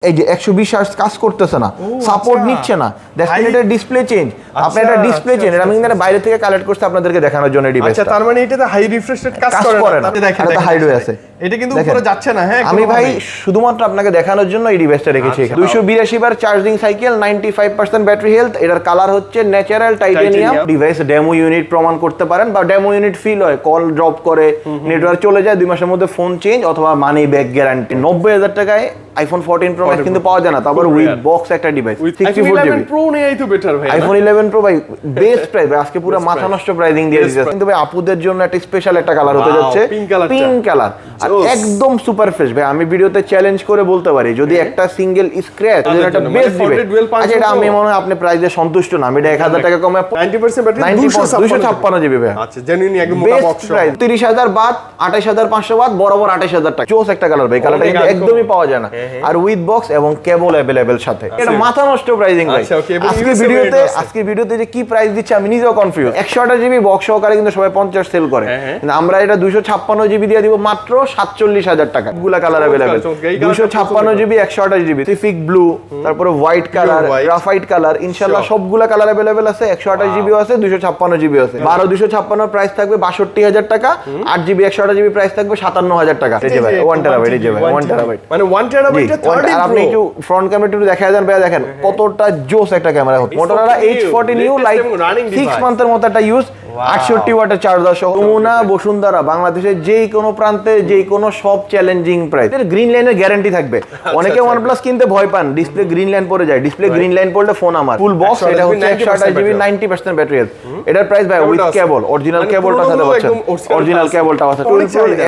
এই যে 120 হার্টজ কাজ করতেছে না, সাপোর্ট নিচ্ছে না, দেখেন এটা ডিসপ্লে চেঞ্জ। আপনি এটা ডিসপ্লে চেঞ্জ, আমি কিন্তু বাইরে থেকে কালেক্ট করতে আপনাদেরকে দেখানোর জন্য ডিভাইসটা। আচ্ছা, তার মানে এটাতে হাই রিফ্রেশ রেট কাজ করে না। দেখেন এটা হাইডওয়ে আছে, এটা কিন্তু উপরে যাচ্ছে না। হ্যাঁ, আমি ভাই শুধুমাত্র আপনাকে দেখানোর জন্য এই ডিভাইসটা রেখেছি এখানে। 282 বার চার্জিং সাইকেল, 95% ব্যাটারি হেলথ। এটার কালার হচ্ছে natural titanium. Device demo unit প্রমাণ করতে পারেন বা ডেমো ইউনিট ফিল হয়, কল ড্রপ করে নেটওয়ার্ক চলে যায়, 2 মাসের মধ্যে ফোন চেঞ্জ অথবা মানি ব্যাক গ্যারান্টি। 90,000 টাকায় আইফোন 14 প্রো ম্যাক্স কিন্তু পাওয়া যায় না, তারপর উইথ বক্স একটা ডিভাইস। 11 প্রো নেই তো বেটার ভাই। আইফোন 11 প্রো ভাই বেস্ট প্রাইস ভাই, আজকে পুরো মাথা নষ্ট প্রাইসিং দিয়ে দিয়েছে। কিন্তু ভাই আপুদের জন্য একটা স্পেশাল একটা কালার হতে যাচ্ছে, পিঙ্ক কালার, আর একদম সুপার ফ্রেশ ভাই। আমি ভিডিওতে চ্যালেঞ্জ করে বলতে পারি যদি একটা সিঙ্গেল স্ক্র্যাচ যদি একটা বেস্ট দিবে, আচ্ছা এটা আমি মনে হয় আপনি প্রাইসে সন্তুষ্ট না, আমি এটা 1000 টাকা কমে 90% ব্যাটারি 256 জিবি ভাই। আচ্ছা, জেনুইন একদম মোটা বক্স প্রাইস 30000 বাদ 28500 বাদ বরাবর 28000 টাকা। চোস একটা কালার ভাই, কালারটা কিন্তু একদমই পাওয়া যায় না, আর উইথ বক্স এবং কেবল अवेलेबल সাথে। এটা মাথা নষ্ট প্রাইসিং ভাই। আজকে ভিডিওতে যে কি প্রাইস দিচ্ছে আমি নিজেও কনফিউজ। 128 জিবি বক্স সহকারে কিন্তু সবাই 50 সেল করে, কিন্তু আমরা এটা 256 জিবি দিয়ে দিব মাত্র 47000 টাকা। গুলা colour available, 256 GB 128 GB, Pacific blue, তারপরে হোয়াইট কালার, গ্রাফাইট কালার, ইনশাআল্লাহ সবগুলা কালার अवेलेबल আছে। 128 জিবিও আছে, 256 জিবিও আছে। 12 256 প্রাইস থাকবে 62000 টাকা, 8 জিবি 128 জিবি প্রাইস থাকবে 57000 টাকা। এই যে ভাই 1 টেরাবাইট, এই যে ভাই 1 টেরাবাইট, মানে 1 টেরাবাইট। আর আপনি একটু ফ্রন্ট ক্যামেরা একটু দেখায় দেন ভাই, দেখেন কতটা জোস একটা camera. Motorola H40 new like 6 মান্থের মতো একটা ইউজ, 68 ওয়াটের চার্জার সহ। যমুনা বসুন্ধরা বাংলাদেশের যেই কোনো প্রান্তে যেই কোনো সব চ্যালেঞ্জিং প্রাইস। এর গ্রিন লাইনের গ্যারান্টি থাকবে। অনেকে OnePlus কিনতে ভয় পান, ডিসপ্লে গ্রিন লাইন পড়ে যায়। ডিসপ্লে গ্রিন লাইন পড়লে ফোন আমার ফুল বক্স। এটা হচ্ছে 128 জিবি 90% ব্যাটারি হেলথ। এটার প্রাইস ভাই উইথ কেবল, অরিজিনাল কেবলটা সাথে পাচ্ছেন, অরিজিনাল কেবলটা আছে।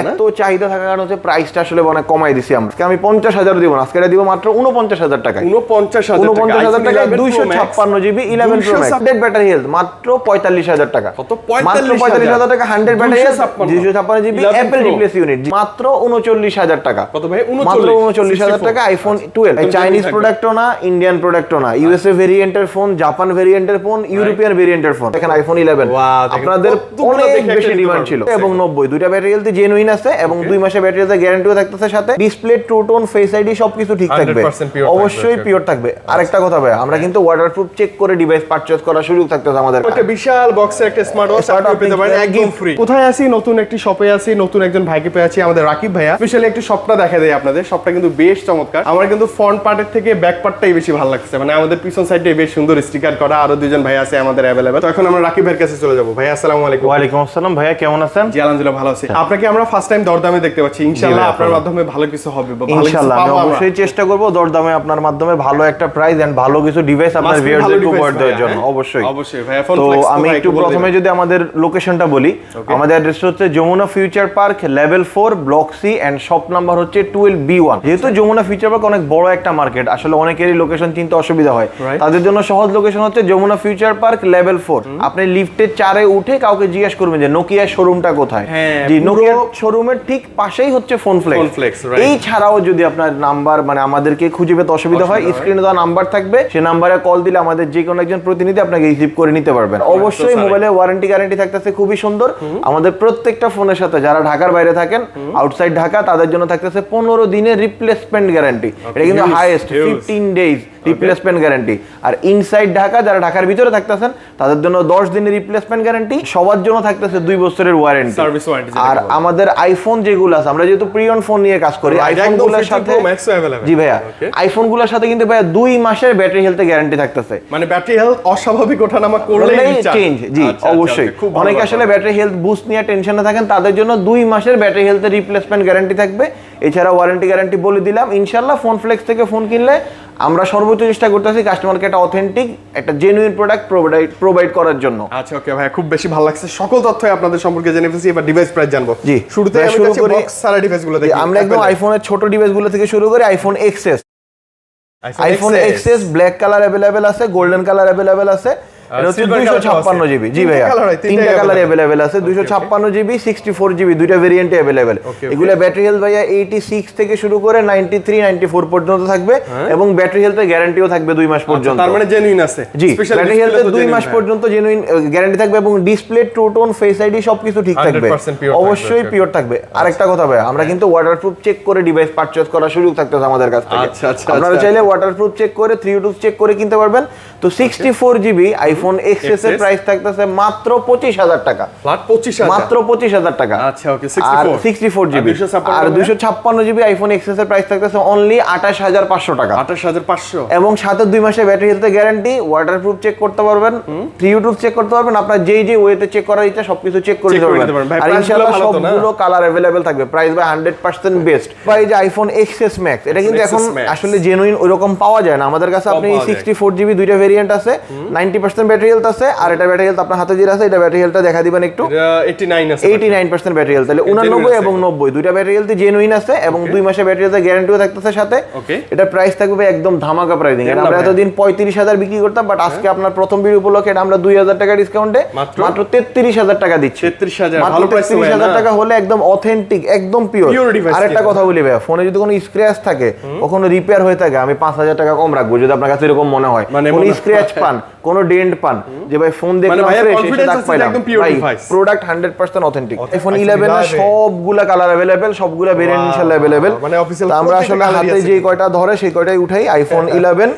এত চাহিদা থাকার কারণে হচ্ছে প্রাইসটা আসলে অনেক কমাই দিছি আমরা। আমি 50000 দিব না, আজকে এটা দিব মাত্র 49000 টাকা। 49000 টাকা 256 GB 11 pro max, 100 battery health মাত্র 45000 টাকা। কত? মাত্র 45000 টাকা 100 battery health, 256 GB Apple replace unit মাত্র 39000 টাকা। কত ভাই? মাত্র 39000 টাকা। আইফোন 12 চাইনিজ প্রোডাক্টও না, ইন্ডিয়ান প্রোডাক্টও না, ইউএসএ ভেরিয়েন্টের ফোন, জাপান ভেরিয়েন্টের ফোন, ইউরোপিয়ান ভেরিয়েন্টের ফোন। দেখেন আইফোন 11 আপনাদের অনেক বেশি ডিমান্ড ছিল, এবং 90 দুইটা ব্যাটারি হেলথ জেনুইন আছে, এবং 2 মাসের ব্যাটারি হেলথ গ্যারান্টিও থাকতেছে সাথে। Display, true tone, face ID সবকিছু ঠিক থাকবে, অবশ্যই পিওর থাকবে। আরেকটা কথা ভাই, আমরা কিন্তু ওয়াটারপ্রুফ চেক করে ডিভাইস পারচেজ করার সুযোগ থাকতেছে আমাদের। একটা বিশাল বক্সের একটা স্মার্ট ওয়াচ আপনি পেতে পারেন একদম ফ্রি। কোথায় আছি? নতুন একটি শপে আছি, নতুন একজন ভাইকে পেয়ে আছি, আমাদের রাকিব ভাইয়া। স্পেশালি একটু শপটা দেখা দেয় আপনাদের। শপটা কিন্তু বেশ চমৎকার। আমার কিন্তু ফ্রন্ট পার্টের থেকে ব্যাক পার্টটাই বেশি ভালো লাগছে, মানে আমাদের পিছন সাইডে বেশ সুন্দর স্টিকার করা। আরো দুজন ভাই আছে আমাদের अवेलेबल। তো এখন আমরা রাকিব ভাইয়ের কাছে চলে যাব। ভাই আসসালামু আলাইকুম। ওয়া আলাইকুম আসসালাম। ভাইয়া কেমন আছেন? জি আলহামদুলিল্লাহ ভালো আছি। আপনাকে আমরা ফার্স্ট টাইম দরদামে দেখতে পাচ্ছি, ইনশাআল্লাহ আপনার মাধ্যমে ভালো কিছু হবে বা ভালো কিছু ইনশাআল্লাহ পাবো। আমি অবশ্যই চেষ্টা করব দরদামে আপনার মাধ্যমে ভালো একটা প্রাইস এন্ড ভালো কিছু ডিভাইস আপনার ভিউয়ারদের উপহার দেওয়ার জন্য। অবশ্যই ভাইয়া। ফোন তো আমি একটু প্রথমে যদি আমাদের লোকেশনটা বলি, আমাদের অ্যাড্রেস হচ্ছে Jamuna future park level 4 block C and shop number হচ্ছে 12B1। যেহেতু যমুনা ফিউচার পার্ক অনেক বড় একটা মার্কেট, আসলে অনেকেরই লোকেশন চিনতে অসুবিধা হয়, তাদের জন্য সহজ লোকেশন হচ্ছে যমুনা ফিউচার পার্ক লেভেল 4। আপনি লিফটের 4-এ উঠে কাউকে জিজ্ঞেস করবেন যে নোকিয়া শোরুমটা কোথায়। জি, নোকিয়া শোরুমের ঠিক পাশেই হচ্ছে ফোন ফ্লেক্স। এই ছাড়াও যদি আপনার নাম্বার মানে আমাদেরকে খুঁজে পেতে অসুবিধা হয়, স্ক্রিনে দেওয়া নাম্বার থাকবে, সেই নাম্বারে কল দিলে আমাদের যে কোনো একজন প্রতিনিধি আপনাকে রিসিভ করে নিতে পারবেন। অবশ্যই মোবাইলে ওয়ারেন্টি গ্যারান্টি থাকতেছে খুবই সুন্দর। আমাদের প্রত্যেকটা ফোনের সাথে যারা ঢাকার বাইরে থাকেন, আউটসাইড ঢাকা, তাদের জন্য থাকতেছে 15 দিনের রিপ্লেসমেন্ট গ্যারান্টি। এটা কিন্তু হাইয়েস্ট 15 ডেজ রিপ্লেসমেন্ট গ্যারান্টি। আর ইনসাইড ঢাকা যারা ঢাকার ভিতরে থাকতেছেন তাদের জন্য 10 দিনের রিপ্লেসমেন্ট গ্যারান্টি। সবার জন্য থাকতেছে 2 বছরের ওয়ারেন্টি। আর আমাদের আইফোন যেগুলো আছে, আমরা যেহেতু প্রিয়ন ফোন নিয়ে কাজ করি, আইফোনগুলোর সাথে জি ভাইয়া, আইফোনগুলোর সাথে কিন্তু ভাইয়া 2 মাসের ব্যাটারি হেলথ গ্যারান্টি থাকতেছে। মানে ব্যাটারি হেলথ অস্বাভাবিক ওঠানামা করলেই চেঞ্জ। জি অবশ্যই। অনেকে আসলে ব্যাটারি হেলথ বুস্ট নিয়ে টেনশনে থাকেন, তাদের জন্য 2 মাসের ব্যাটারি হেলথের রিপ্লেসমেন্ট গ্যারান্টি থাকবে। এছাড়া ওয়ারেন্টি গ্যারান্টি বলে দিলাম। ইনশাআল্লাহ ফোন ফ্লেক্স থেকে ফোন কিনলে আমরা সর্বোচ্চ চেষ্টা করতেছি কাস্টমারকে একটা অথেন্টিক, একটা জেনুইন প্রোডাক্ট প্রোভাইড করার জন্য। আচ্ছা ওকে ভাই, খুব বেশি ভালো লাগছে। সকল তথ্যই আপনাদের সম্পর্কে জেনে ফেলেছি, এবার ডিভাইস প্রাইস জানবো। জি, শুরুতে আমি বক্স সারা ডিভাইসগুলো দেখি। আমরা একদম আইফোনের ছোট ডিভাইসগুলো থেকে শুরু করি। IPhone XS black colour available আছে, গোল্ডেন কালার अवेलेबल আছে, এটা হচ্ছে 256 জিবি। জি ভাইয়া, তিনটা কালার अवेलेबल আছে। 256 জিবি, 64 জিবি, দুইটা ভেরিয়েন্টে अवेलेबल। এগুলা ব্যাটারি হেলথ ভাইয়া 86 থেকে শুরু করে 93 94 পর্যন্ত থাকবে এবং ব্যাটারি হেলথের গ্যারান্টিও থাকবে 2 মাস পর্যন্ত। তার মানে জেনুইন আছে। জি, ব্যাটারি হেলথের 2 মাস পর্যন্ত জেনুইন গ্যারান্টি থাকবে এবং display, true tone, face ID সবকিছু ঠিক থাকবে, অবশ্যই পিওর থাকবে। আরেকটা কথা ভাইয়া, আমরা কিন্তু ওয়াটারপ্রুফ চেক করে ডিভাইস পারচেজ করার সুযোগ থাকতেছে আমাদের কাছ থেকে। আপনারা চাইলে ওয়াটারপ্রুফ চেক করে 3U2 চেক করে কিনতে পারবেন। তো 64 জিবি আইফোন এক্সএস এর প্রাইস থাকতেছে মাত্র 25000 টাকা, মাত্র 25000 টাকা। আচ্ছা ওকে, আর 64 জিবি আর 256 জিবি আইফোন এক্সএস এর প্রাইস থাকতেছে অনলি 28500 টাকা, 28500 এবং সাথে 2 মাসের battery health guarantee, waterproof check করতে পারবেন, 3U2 চেক করতে পারবেন, আপনার যেই ওয়েতে চেক করার ইচ্ছা সবকিছু চেক করে নিতে পারবেন। আর ইনশাআল্লাহ সবগুলো কালার अवेलेबल থাকবে, প্রাইস বাই 100% বেস্ট। ভাই যে আইফোন এক্সএস ম্যাক্স, এটা কিন্তু এখন আসলে জেনুইন ওইরকম পাওয়া যায় না আমাদের কাছে। আপনি 64 জিবি, দুইটা ভেরিয়েন্ট আছে, 90% ব্যাটারি হেলথ আছে, আর এটা ব্যাটারি হেলথ আপনার হাতে যেটা আছে এটা ব্যাটারি হেলথটা দেখা দিবেন একটু। 89 আছে, 89% ব্যাটারি হেলথ, তাহলে 89 এবং 90 দুইটা ব্যাটারি হেলথ জেনুইন আছে এবং 2 মাসের ব্যাটারি হেলথ গ্যারান্টিও থাকতেছে সাথে। এটা প্রাইস থাকবে একদম ধামাকা প্রাইসিং। এটা আমরা এতদিন 35000 বিক্রি করতাম, বাট আজকে আপনার প্রথম ভিডিও উপলক্ষে এটা আমরা 2000 টাকা ডিসকাউন্টে মাত্র 33000 টাকা দিচ্ছি। 33000, ভালো প্রাইস। 33000 টাকা হলে একদম অথেন্টিক, একদম পিওর। আরেকটা কথা বলি ভাই, ফোনে যদি কোনো স্ক্র্যাচ থাকে, কখনো রিপেয়ার হয়ে থাকে, আমি 5000 টাকা কম রাখবো যদি আপনার কাছে এরকম মনে হয়। কোনো স্ক্র্যাচ পান, কোনো ডেন্ট পান, যে ভাই ফোন দেখলাম ফ্রেশ, এসে দাগ পাইলাম, ভাই প্রোডাক্ট 100% অথেন্টিক। আইফোন 11 এর সবগুলা কালার अवेलेबल, সবগুলা ভেরিয়েন্ট ইনশাআল্লাহ अवेलेबल। মানে অফিশিয়াল আমরা আসলে হাতে যে কয়টা ধরে সেই কয়টাই উঠাই। আইফোন 11,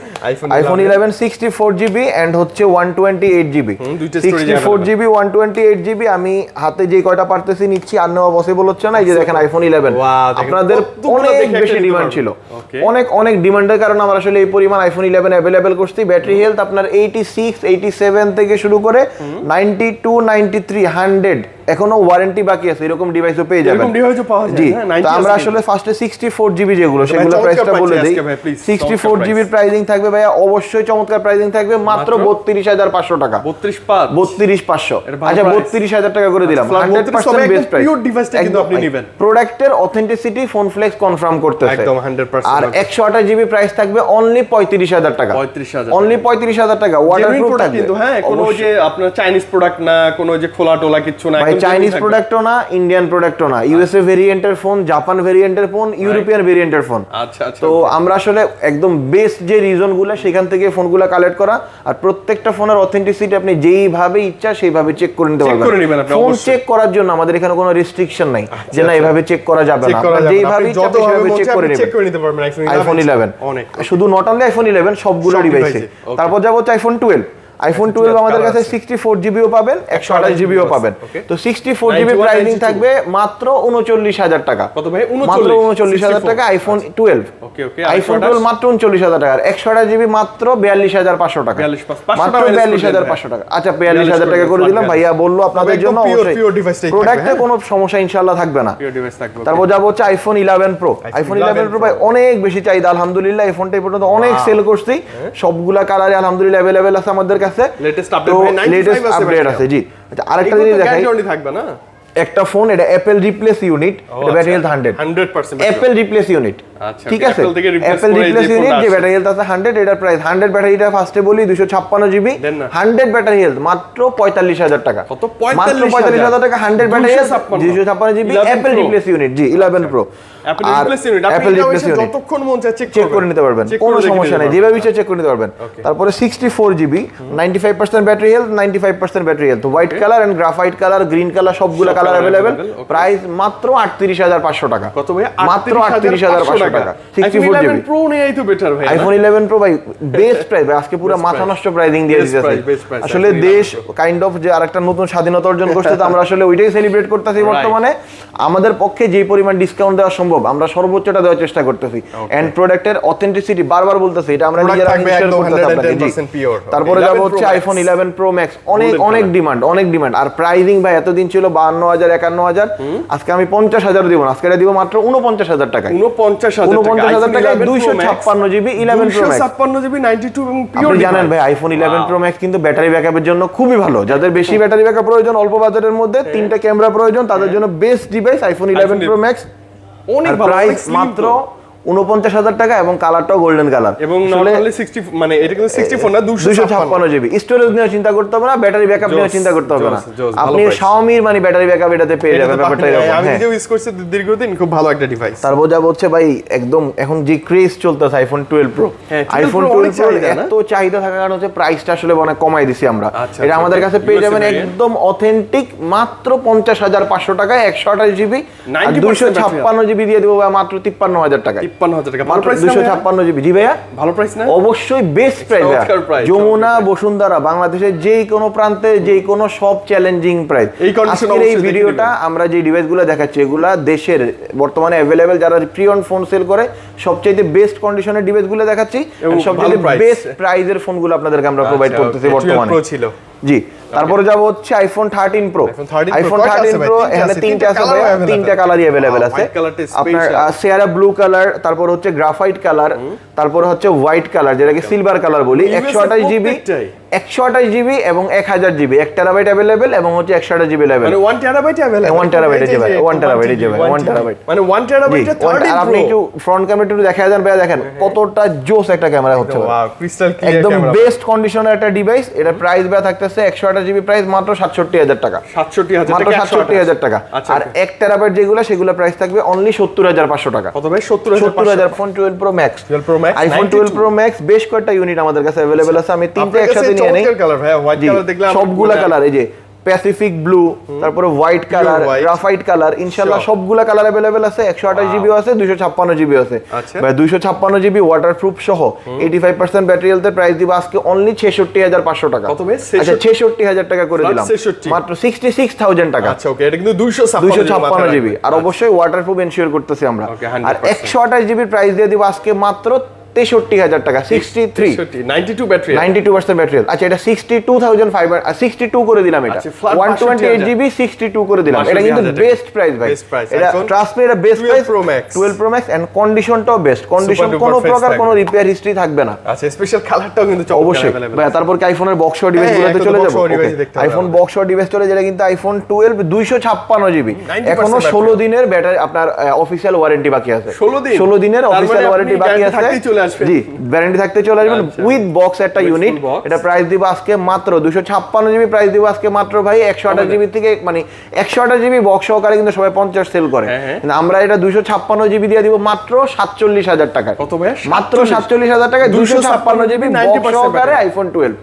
আইফোন 11 64 জিবি এন্ড হচ্ছে 128 জিবি। 64 জিবি 128 জিবি আমি হাতে যে কয়টা পারতেছি নিচ্ছি, আর নেওয়া পসিবল হচ্ছে না। এই যে দেখেন আইফোন 11, আপনাদের অনেক বেশি ডিমান্ড ছিল, অনেক ডিমান্ডের কারণে আমরা আসলে এই পরিমাণ আইফোন 11 अवेलेबल করছি। ব্যাটারি হেলথ আপনার 86 87 থেকে শুরু করে 92 93 100 এখনো ওয়ারেন্টি বাকি আছে, এরকম ডিভাইসও পেয়ে যাবেন। জি, তো আমরা আসলে ফার্স্টে 64 জিবি যেগুলো সেগুলো প্রাইসটা বলে দেই। 64 জিবির প্রাইসিং থাকবে ভাইয়া, অবশ্যই চমৎকার প্রাইসিং থাকবে, মাত্র 32500 টাকা। 32500, আচ্ছা 32000 টাকা করে দিলাম। 100% বেস্ট প্রাইস, পিওর ডিভাইসটা কিন্তু আপনি নেবেন। প্রোডাক্টের অথেন্টিসিটি ফোন ফ্লেক্স কনফার্ম করতেছে একদম 100%। আর 128 জিবি প্রাইস থাকবে অনলি 35000 টাকা, 35000, অনলি 35000 টাকা। ওয়াটারপ্রুফ থাকবে কিন্তু, হ্যাঁ, কোনো যে আপনার চাইনিজ প্রোডাক্ট না, কোনো যে খোলা টোলা কিছু না, চাইনিজ প্রোডাক্টও না, ইন্ডিয়ান প্রোডাক্টও না, ইউএসএ ভেরিয়েন্টের ফোন, জাপান ভেরিয়েন্টের ফোন, ইউরোপিয়ান ভেরিয়েন্টের ফোন। আচ্ছা। তো আমরা আসলে একদম বেস্ট যে রিজনগুলো সেখান থেকে ফোনগুলো কালেক্ট করা, আর প্রত্যেকটা ফোনের অথেন্টিসিটি আপনি যেইভাবে ইচ্ছা সেইভাবে চেক করে নিতে পারবেন। ফোন চেক করার জন্য আমাদের এখানে কোনো রেস্ট্রিকশন নাই যে না এভাবে চেক করা যাবে না, যেইভাবে ইচ্ছা সেভাবে চেক করে নিতে পারবেন। আইফোন 11 শুধু নট অনলি আইফোন 11, সবগুলো ডিভাইসে। তারপর যাবো আইফোন 12। আইফোন 12 আমাদের কাছে 64 জিবিও পাবেন, 128 জিবিও পাবেন। তো 64 জিবি প্রাইসিং থাকবে মাত্র 39000 টাকা। কত ভাই? মাত্র 39000 টাকা আইফোন 12। আইফোন 12 মাত্র 39000 টাকা। আর 128 জিবি মাত্র 42500 টাকা, মাত্র 42500 টাকা। আচ্ছা 42000 টাকা করে দিলাম, ভাইয়া বললো আপনাদের জন্য প্রোডাক্টে কোনো সমস্যা ইনশাআল্লাহ থাকবে না। তারপর যাবো হচ্ছে আইফোন 11 প্রো। আইফোন 11 প্রো ভাই অনেক বেশি চাহিদা, আলহামদুলিল্লাহ এই ফোনটা এই পর্যন্ত অনেক সেল করছি, সবগুলা কালারে আলহামদুলিল্লাহ अवेलेबल আছে আমাদের কাছে। লেটেস্ট আপডেট আছে। জি, আচ্ছা আরেকটা জিনিস দেখাই, থাকবে না একটা ফোন, এটা অ্যাপল রিপ্লেস ইউনিট, এটা battery health 100% Apple replace unit. ঠিক আছে, অ্যাপল রিপ্লেস ইউনিট যে ব্যাটারি হেলথ আছে 100, এটার প্রাইস 100 ব্যাটারিটা ফার্স্টে বলি 256 জিবি 100 ব্যাটারি হেলথ মাত্র 45000 টাকা। কত? মাত্র 45000 টাকা 100 battery health 256 GB Apple replace unit. জি 11 প্রো অ্যাপল রিপ্লেস ইউনিট, আপনি যতক্ষণ মন চায় চেক করে নিতে পারবেন, কোনো সমস্যা নেই, যেভাবে ইচ্ছা চেক করে নিতে পারবেন। তারপরে 64 GB 95% battery health, 95% battery health, white colour and graphite colour, green colour, সবগুলো কালার अवेलेबल। প্রাইস মাত্র 38500 টাকা। কত ভাই? মাত্র 38500 টাকা। 64 জিবি প্রো নেই তো বেটার ভাই। আইফোন 11 প্রো ভাই বেস্ট প্রাইস ভাই, আজকে পুরো মাথা নষ্ট প্রাইসিং দিয়ে দিয়েছে। আসলে দেশ কাইন্ড অফ যে আরেকটা নতুন স্বাধীনতা অর্জন করতে, তো আমরা আসলে ওইটাই সেলিব্রেট করতেছি বর্তমানে। আমাদের পক্ষে যেই পরিমাণ ডিসকাউন্ট দেওয়া সম্ভব আমরা সর্বোচ্চটা দেওয়ার চেষ্টা করতেছি। এন্ড প্রোডাক্টের অথেন্টিসিটি বারবার বলতেছি, এটা আমরা নিজেরা ইনশিওর করতেছি আপনাকে। তারপরে যাব হচ্ছে আইফোন 11 প্রো ম্যাক্স, অনেক ডিমান্ড। আর প্রাইসিং ভাই এতদিন ছিল 52000 51000, আজকে আমি 50000 দিব না, আজকে এটা দিব মাত্র 49000 টাকা। 49000 টাকা 256 জিবি 11 প্রো ম্যাক্স, 256 জিবি 92 এবং পিওর। আপনি জানেন ভাই আইফোন 11 প্রো ম্যাক্স কিন্তু ব্যাটারি ব্যাকআপের জন্য খুবই ভালো। যাদের বেশি ব্যাটারি ব্যাকআপ প্রয়োজন, অল্প বাজেটের মধ্যে 3টা ক্যামেরা প্রয়োজন, তাদের জন্য best device iPhone 11 pro max. অনেক ভালো, প্রাইস মাত্র 49,000 টাকা এবং কালারটাও গোল্ডেন কালার এবং নরমালি 60 মানে এটা কিন্তু 64 না 256 জিবি স্টোরেজ নিয়ে চিন্তা করতে হবে না, ব্যাটারি ব্যাকআপ নিয়ে চিন্তা করতে হবে না। আপনি Xiaomi মানে ব্যাটারি ব্যাকআপ এটাতে পেয়ে যাবেন, ব্যাপারটা এরকম। আমি নিজেও ইউজ করছি দীর্ঘদিন, খুব ভালো একটা ডিভাইস। তারপর যা হচ্ছে ভাই একদম এখন যে ক্রেজ চলতেছে আইফোন 12 প্রো, আইফোন 12 প্রো এত চাহিদা থাকার কারণে হচ্ছে প্রাইসটা আসলে অনেক কমাই দিছি আমরা। এটা আমাদের কাছে পেয়ে যাবেন একদম অথেন্টিক মাত্র 50,500 টাকায় 128 জিবি আর 256 জিবি দিয়ে দেবো মাত্র 53,000 টাকায়। 53,000 টাকা মাত্র 256 জিবি। জি ভাইয়া, ভালো প্রাইস না? অবশ্যই বেস্ট প্রাইস। যমুনা বসুন্ধরা বাংলাদেশের যে কোনো প্রান্তে যে কোনো সব চ্যালেঞ্জিং প্রাইস। আজকের এই ভিডিওটা আমরা যে ডিভাইসগুলো দেখাচ্ছি এগুলা দেশের বর্তমানে অ্যাভেলেবেল যারা প্রি অন ফোন সেল করে সবচেয়ে বেস্ট কন্ডিশনের ডিভাইসগুলো দেখাচ্ছি, সবচেয়ে বেস্ট প্রাইজের ফোনগুলো আপনাদেরকে আমরা প্রোভাইড করতেছি বর্তমানে। জি, তারপরে যাব হচ্ছে আইফোন 13 প্রো। আইফোন 13 প্রো এখানে তিনটা আছে ভাই, তিনটা কালারই अवेलेबल আছে। আপনার সিয়ারা ব্লু কালার, তারপর হচ্ছে গ্রাফাইট কালার, তারপর হচ্ছে হোয়াইট কালার যেটাকে সিলভার কালার বলি। 128 জিবি 128 জিবি এবং 1000 জিবি 1 টেরাবাইট अवेलेबल এবং হচ্ছে 128 জিবি अवेलेबल মানে 1 টেরাবাইট अवेलेबल 1 টেরাবাইট যাবে 1 টেরাবাইট যাবে 1 টেরাবাইট মানে 1 টেরাবাইট 13 আর আপনি একটু ফ্রন্ট ক্যামেরা একটু দেখায় দেন ভাই, দেখেন কতটা জোস একটা ক্যামেরা হচ্ছে। ওয়াও, ক্রিস্টাল ক্লিয়ার একদম ক্যামেরা, বেস্ট কন্ডিশনের একটা ডিভাইস। এটা প্রাইস ভাই থাকতেছে 128 জিবি প্রাইস মাত্র 67,000 টাকা। 67,000 মাত্র 67,000 টাকা। আর 1 টেরাবাইট যেগুলো সেগুলো প্রাইস থাকবে অনলি 70,500 টাকা। কত ভাই? 70,000 iPhone 12 pro max. 12 pro max, iPhone 12 pro max বেশ কয়েকটা ইউনিট আমাদের কাছে अवेलेबल আছে। আমি তিনটে একসাথে নিয়ে নেই। কালার ভাই, হোয়াইট কালার দেখলাম, সবগুলা কালার এই যে প্যাসিফিক ব্লু, তারপরে হোয়াইট কালার, গ্রাফাইট কালার, ইনশাআল্লাহ সবগুলা কালার अवेलेबल আছে। 128 জিবি আছে, 256 জিবি আছে। ভাই 256 জিবি ওয়াটারপ্রুফ সহ 85% ব্যাটারি হেলথে প্রাইস দিব আজকে অনলি 66,500 টাকা। কত ভাই? আচ্ছা 66,000 টাকা করে দিলাম মাত্র 66,000 টাকা। আচ্ছা ওকে, এটা কিন্তু 256 জিবি আর অবশ্যই ওয়াটারপ্রুফ এনশিওর করতেছি আমরা। আর 128 জিবির প্রাইস দিয়ে দিব আজকে মাত্র 63,000 টাকা। 92 ব্যাটারি, 92% ব্যাটারি। আচ্ছা এটা 62,500 62 করে দিলাম। এটা 128 জিবি 62 করে দিলাম। এটা কিন্তু বেস্ট প্রাইস ভাই, এটা ট্রাস্ট মি, এটা best price. 12 pro max and কন্ডিশনটাও বেস্ট, কন্ডিশন কোনো প্রকার কোনো রিপেয়ার হিস্ট্রি থাকবে না। আচ্ছা স্পেশাল কালারটাও কিন্তু অবশ্যই ভাই। তারপর কি আইফোনের বক্স শট ডিভাইসগুলোতে চলে যাব? আইফোন বক্স শট ডিভাইস চলে, যেটা কিন্তু আইফোন 12 256 জিবি, এখনো 16 দিনের ব্যাটারি আপনার অফিশিয়াল ওয়ারেন্টি বাকি আছে। 16 দিনের অফিশিয়াল ওয়ারেন্টি বাকি আছে। জি, ওয়ারেন্টি থাকতে চলে আসবেন উইথ বক্স একটা ইউনিট। এটা প্রাইস দিব আজকে মাত্র 256 জিবি প্রাইস দিব আজকে মাত্র ভাই 128 জিবি থেকে, মানে 128 জিবি বক্স সহকারে কিন্তু সবাই 50 সেল করে, কিন্তু আমরা এটা 256 জিবি দিয়ে দিব মাত্র 47,000 টাকায়। কত ভাই? মাত্র 47,000 টাকায় 256 জিবি বক্স সহকারে আইফোন 12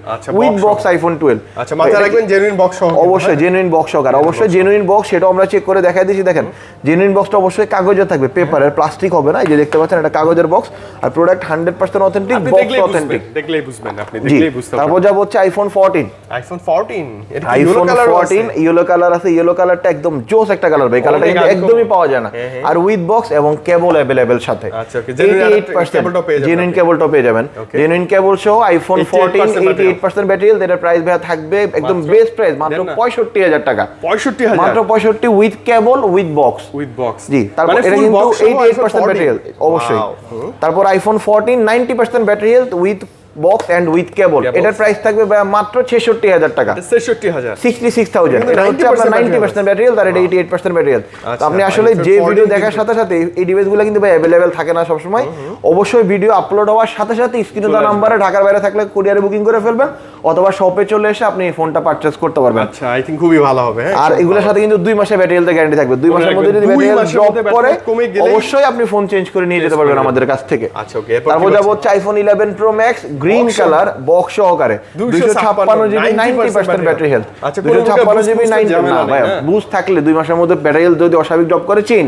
উইথ বক্স আইফোন 12। আচ্ছা মাথায় রাখবেন জেনুইন বক্স সহ, অবশ্যই জেনুইন বক্স সহকারে, অবশ্যই জেনুইন বক্স। সেটা আমরা চেক করে দেখাই দিয়েছি। দেখেন জেনুইন বক্সটা অবশ্যই কাগজের থাকবে, পেপারের, প্লাস্টিক হবে না। এই যে দেখতে পাচ্ছেন এটা কাগজের বক্স আর প্রোডাক্ট 100% অথেন্টিক, বক্স অথেন্টিক, দেখলেই বুঝবেন, আপনি দেখলেই বুঝতে পারবেন। তারপর যাব হচ্ছে আইফোন 14। আইফোন 14 এটা আইফোন 14 ইয়েলো কালার আছে। ইয়েলো কালারটা একদম জোস একটা কালার ভাই, কালারটা কিন্তু একদমই পাওয়া যায় না। আর উইথ বক্স এবং কেবল अवेलेबल সাথে। আচ্ছা ওকে, জেনুইন কেবলটা পেয়ে যাবেন। জেনুইন কেবল সহ আইফোন 14 88% ব্যাটারি হেলথ। এটার প্রাইস ভাই থাকবে একদম বেস্ট প্রাইস মাত্র 65,000 টাকা। 65,000 মাত্র 65 উইথ কেবল উইথ বক্স। জি, তারপর এটা কিন্তু 88% ব্যাটারি হেলথ অবশ্যই। তারপর iPhone 14 90% battery health with box and with cable. এটার প্রাইস থাকবে মাত্র 66,000 টাকা। 66,000 66,000। এটা হচ্ছে আপনার 90% ব্যাটারি হেলথ আর এটা 88% ব্যাটারি হেলথ। তো আপনি আসলে যে ভিডিও দেখার সাথে সাথে এই ডিভাইসগুলো কিন্তু ভাই अवेलेबल থাকে না সব সময়। অবশ্যই ভিডিও আপলোড হওয়ার সাথে সাথে স্ক্রিনে দেওয়া নম্বরে ঢাকার বাইরে থাকলে কুরিয়ারে বুকিং করে ফেলবেন অথবা শপে চলে এসে আপনি ফোনটা পারচেজ করতে পারবেন। আচ্ছা আই থিং খুবই ভালো হবে। আর এগুলোর সাথে কিন্তু 2 মাসের ব্যাটারি হেলথ গ্যারান্টি থাকবে। 2 মাসের মধ্যে যদি ব্যাটারি হেলথ ড্রপ করে অবশ্যই আপনি ফোন চেঞ্জ করে নিয়ে যেতে পারবেন আমাদের কাছ থেকে। আচ্ছা ওকে, তারপর যাব হচ্ছে iPhone 11 pro max green colour box সহকারে 256 জিবি 90% ব্যাটারি হেলথ। 256 জিবি 90 না ভাই, বুস্ট থাকলে 2 মাসের মধ্যে ব্যাটারি হেলথ যদি অস্বাভাবিক ড্রপ করে চেঞ্জ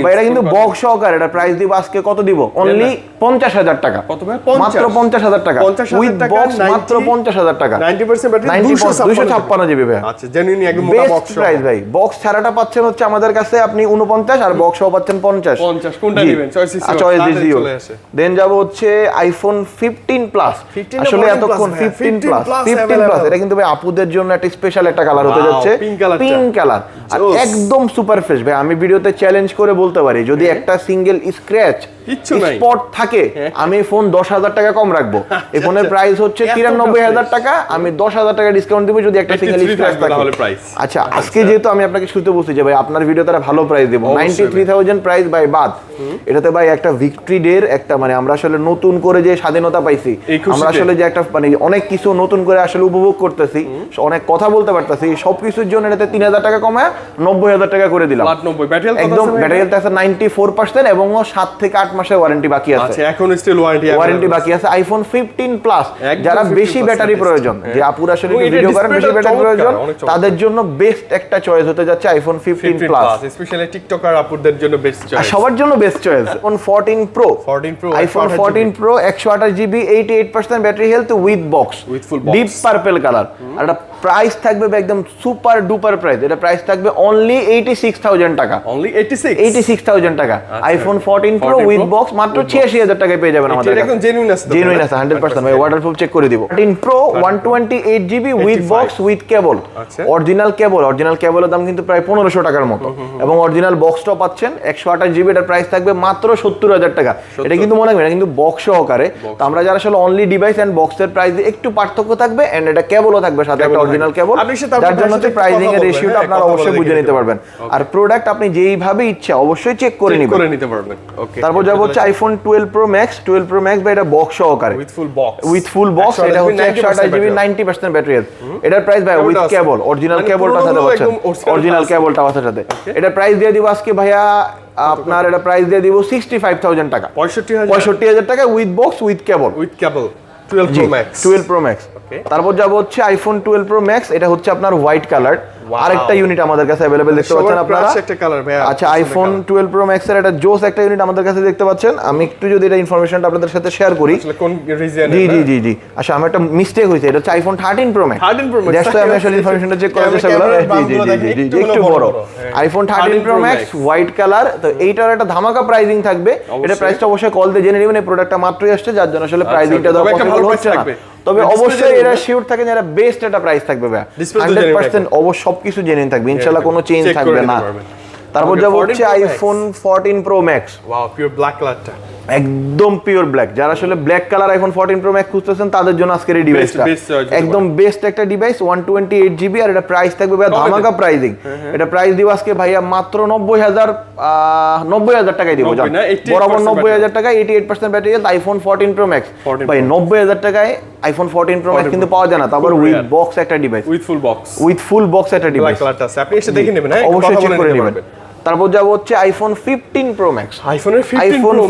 ভাই, এটা কিন্তু বক্স সহকারে। এটা প্রাইস দিব আজকে কত দিব? অনলি 50,000 টাকা। কত ভাই? মাত্র 50,000 টাকা উইথ বক্স, মাত্র 50,000 টাকা। 90% ব্যাটারি 256 জিবি ভাই। আচ্ছা জেনুইন একদম মোটা বক্স প্রাইস ভাই। বক্স ছাড়াটা পাচ্ছেন হচ্ছে আমাদের কাছে আপনি 49 আর বক্স সহ পাচ্ছেন 50। কোনটা নেবেন? চয়েস চলে আসে। দেন যাব হচ্ছে আইফোন 15 প্লাস। আসলে এতক্ষণ 15 প্লাস এটা কিন্তু ভাই আপুদের জন্য একটা স্পেশাল একটা কালার হতে যাচ্ছে, পিঙ্ক কালার। আর একদম সুপার ফ্রেশ ভাই। আমি ভিডিওতে চ্যালেঞ্জ করে বলতে পারি যদি একটা সিঙ্গেল স্ক্র্যাচ স্পট থাকে আমি ফোন 10,000 টাকা কম রাখবো। এই ফোনের প্রাইস হচ্ছে 93,000 টাকা, আমি 10,000 টাকা ডিসকাউন্ট দিব যদি একটা সিঙ্গেল স্ক্র্যাচ থাকে। আচ্ছা আজকে যেহেতু আমি আপনাকে শুরুতে বলছি যে ভাই আপনার ভিডিও তারা ভালো প্রাইস দেব, 93,000 প্রাইস বাই বাদ। এটাতে ভাই একটা ভিক্টরি ডের একটা মানে আমরা আসলে নতুন করে যে স্বাধীনতা পাইছি, আমরা আসলে যে একটা মানে অনেক কিছু নতুন করে আসলে উপভোগ করতেছি, অনেক কথা বলতে পারতেছি, সবকিছুর জন্য এটাতে 3,000 টাকা কমায় 90,000 টাকা করে দিলাম। একদম ব্যাটারি হেলথ আছে 94% এবং 7 থেকে 8 মাসের ওয়ারেন্টি বাকি আছে। আচ্ছা এখন স্টিল ওয়ারেন্টি বাকি আছে। আইফোন 15 প্লাস যারা বেশি ব্যাটারি প্রয়োজন, যে আপুরা আসলে ভিডিও করেন বেশি ব্যাটারি প্রয়োজন, তাদের জন্য বেস্ট একটা চয়েস হতে যাচ্ছে আইফোন 15 প্লাস। স্পেশালি টিকটকার আপুদের জন্য বেস্ট চয়েস, সবার জন্য best choice. IPhone 14 pro, iPhone 14 pro 128 GB 88% battery health with box, deep purple colour. আর এটা প্রাইস থাকবে একদম সুপার ডুপার প্রাইস। এটা প্রাইস থাকবে অনলি 86,000 টাকা, অনলি 86,000 টাকা। আইফোন 14 প্রো উইথ বক্স মাত্র 86,000 টাকায় পেয়ে যাবেন আমাদের। একদম জেনুইন আছে 100%। ভাই ওয়াটারপ্রুফ চেক করে দিব। 14 pro 128 GB with box with cable, original কেবলের দাম কিন্তু প্রায় 1500 টাকার মতো, এবং অরিজিনাল বক্সটাও পাচ্ছেন 128 জিবি। এটার প্রাইস থাকবে মাত্র 70,000 টাকা। এটা কিন্তু মনে রাখবেন এটা কিন্তু বক্স সহকারে। তো আমরা যারা আসলে অনলি ডিভাইস এন্ড বক্সের প্রাইসে একটু পার্থক্য থাকবে, এন্ড এটা কেবলও থাকবে সাথে একটা অরিজিনাল কেবল, যার জন্য প্রাইসিং এর রেশিওটা আপনারা অবশ্যই বুঝে নিতে পারবেন। আর প্রোডাক্ট আপনি যেইভাবে ইচ্ছা অবশ্যই চেক করে নিতে পারবেন। ওকে, তারপর যাব হচ্ছে iPhone 12 pro max. 12 pro max বা এটা বক্স সহকারে উইথ ফুল বক্স। এটা হচ্ছে 128 জিবি 90% ব্যাটারি হেলথ। এটার প্রাইস ভাই উইথ কেবল, অরিজিনাল কেবলটা সাথে পাচ্ছেন, অরিজিনাল কেবলটা আছে সাথে। এটা প্রাইস দিয়ে দিব আজকে ভাইয়া আপনার, এটা প্রাইস দিয়ে দিব 65,000 টাকা, 65,000 টাকা with box with cable 12 pro max. তারপর যাব হচ্ছে আইফোন 12 প্রো ম্যাক্স। এটা হচ্ছে আপনার হোয়াইট কালার, আরেকটা ইউনিট আমাদের কাছে अवेलेबल দেখতে পাচ্ছেন আপনারা। আচ্ছা আইফোন 12 প্রো ম্যাক্স এর এটা জোস একটা ইউনিট আমাদের কাছে দেখতে পাচ্ছেন। আমি একটু যদি এটা ইনফরমেশনটা আপনাদের সাথে শেয়ার করি। কোন রিজন? জি। আচ্ছা আমার একটা মিস্টেক হয়েছে, এটা হচ্ছে আইফোন 13 প্রো ম্যাক্স। জাস্ট আমি আসলে ইনফরমেশনটা চেক করার চেষ্টা করলাম। জি একটু বড় iPhone 13 pro max white colour. তো এইটার একটা ধামাকা প্রাইসিং থাকবে। এটা প্রাইসটা অবশ্যই কল দিয়ে জেনে নেবেন। এই প্রোডাক্টটা মাত্রই আসছে, যার জন্য আসলে প্রাইসিংটা দাও পসিবল হচ্ছে না। তবে অবশ্যই এরা শিওর থাকে যে এরা বেস্ট একটা প্রাইস থাকবে ভাই, 100% অবশ্যই সবকিছু জেনুইন থাকবে, ইনশাআল্লাহ কোনো চেঞ্জ থাকবে না। তারপর যাব হচ্ছে iPhone 14 pro max. Wow, pure black কালারটা, একদম পিওর ব্ল্যাক। যারা আসলে black colour iPhone 14 pro max খুঁজতেছেন তাদের জন্য আজকের এই ডিভাইসটা একদম বেস্ট একটা ডিভাইস। 128 জিবি আর এটা প্রাইস থাকবে ভাই ধামাকা প্রাইসিং। এটা প্রাইস দিব আজকে ভাইয়া মাত্র 90,000 টাকায় দিব, বরাবর 90,000 টাকায় 88% battery health iPhone 14 pro max. ভাই 90,000 টাকায় আইফোন 14 প্রো ম্যাক্স কিন্তু পাওয়া যায় না, তারপর উইথ বক্স একটা ডিভাইস, উইথ ফুল বক্স একটা ডিভাইস। আপনি এসে দেখে নেবেন, হ্যাঁ অবশ্যই চেক করে নেবেন। তারপর যাব হচ্ছে iPhone 15 pro max. IPhone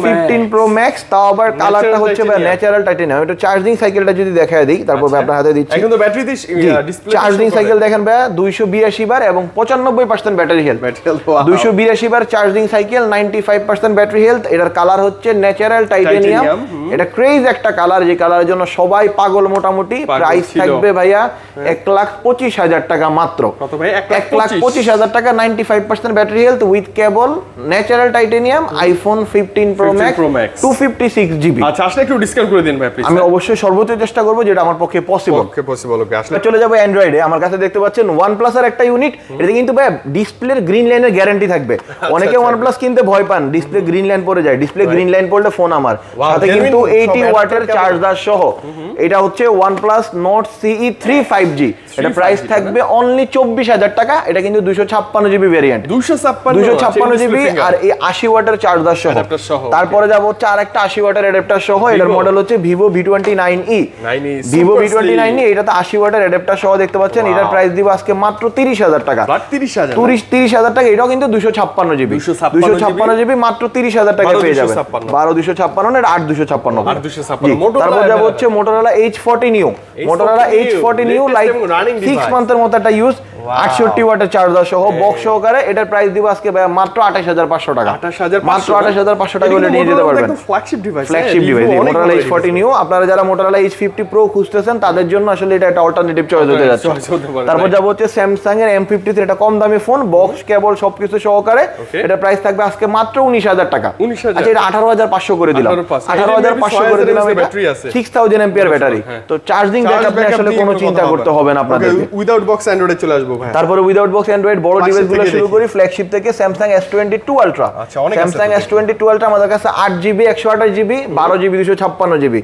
15 pro max, তাও আবার কালারটা হচ্ছে ভাই ন্যাচারাল টাইটানিয়াম। এটা চার্জিং সাইকেলটা যদি দেখায় দিই, তারপর আপনার হাতে দিচ্ছি। এখন তো ব্যাটারি ডিসপ্লে চার্জিং সাইকেল দেখেন ভাই 282 বার এবং 95% ব্যাটারি হেলথ। 282 বার চার্জিং সাইকেল, 95% ব্যাটারি হেলথ। এটার কালার হচ্ছে ন্যাচারাল টাইটানিয়াম। এটা ক্রেজ একটা কালার, যে কালারের জন্য সবাই পাগল মোটামুটি। প্রাইস থাকবে ভাইয়া 1,25,000 টাকা মাত্র। কত ভাই? 1,25,000 টাকা, 95% battery health with cable, natural titanium, iPhone 15 pro max 256 GB. আচ্ছা আসলে একটু ডিসকাউন্ট করে দিন ভাই প্লিজ। আমি অবশ্যই সর্বোচ্চ চেষ্টা করব যেটা আমার পক্ষে পসিবল। ওকে আসলে চলে যাব অ্যান্ড্রয়েডে। আমার কাছে দেখতে পাচ্ছেন OnePlus এর একটা ইউনিট। এটা কিন্তু ভাই ডিসপ্লের গ্রিন লাইনের গ্যারান্টি থাকবে। অনেকে OnePlus কিনতে ভয় পান, ডিসপ্লে গ্রিন লাইন পড়ে যায়। ডিসপ্লে গ্রিন লাইন পড়লে ফোন আমার সাথে কিন্তু 80 ওয়াটের চার্জার সহ। এটা হচ্ছে OnePlus Nord CE 3 5G। এটা প্রাইস থাকবে অনলি 24,000 টাকা। এটা কিন্তু 256 জিবি ভেরিয়েন্ট, 256 জিবি আর এই 80 ওয়াটের চার্জার সহ। তারপরে যাব হচ্ছে আরেকটা 80 ওয়াটের অ্যাডাপ্টার সহ। এটার মডেল হচ্ছে Vivo V29e। Vivo V29e, এটা তো 80 ওয়াটের অ্যাডাপ্টার সহ দেখতে পাচ্ছেন। এটার প্রাইস দিব আজকে মাত্র 30,000 টাকা, 30,000 টাকা। এটাও কিন্তু 256 জিবি, 256 জিবি মাত্র 30,000 টাকা পেয়ে যাবেন। 12,256 এটা 8,256। তারপর যাব হচ্ছে Motorola H40 Neo। Motorola H40 Neo like 6 মান্থের মতো একটা ইউজ, 68 ওয়াটের চার্জার সহ বক্স সহকারে। এটার প্রাইস দিব আজকে আজকে ভাই মাত্র 28500 টাকা। 28500 মাত্র 28500 টাকা হলে নিয়ে যেতে পারবেন। Flagship device, flagship device Motorola H40 Neo। আপনারা যারা Motorola H50 Pro খুঁজতেছেন তাদের জন্য আসলে এটা একটা অল্টারনেটিভ চয়েস হতে যাচ্ছে। তারপর যাব হচ্ছে Samsung এর M53, এটা কম দামি ফোন, বক্স কেবল সবকিছু সহকারে। এটা প্রাইস থাকবে আজকে মাত্র 19000 টাকা। 19000, আচ্ছা এটা 18500 করে দিলাম, 18500 করে দিলাম। এটা 6000 এমপিআর ব্যাটারি, তো চার্জিং ব্যাকআপ নিয়ে আসলে কোনো চিন্তা করতে হবে না আপনাদের। উইদাউট বক্স অ্যান্ড্রয়েডে চলে আসবো ভাই। তারপরে উইদাউট বক্স অ্যান্ড্রয়েড বড় ডিভাইসগুলো শুরু করি ফ্ল্যাগশিপ থেকে Samsung S22 Ultra। Samsung S22 Ultra আমাদের কাছে 8GB 128GB 12GB 256GB।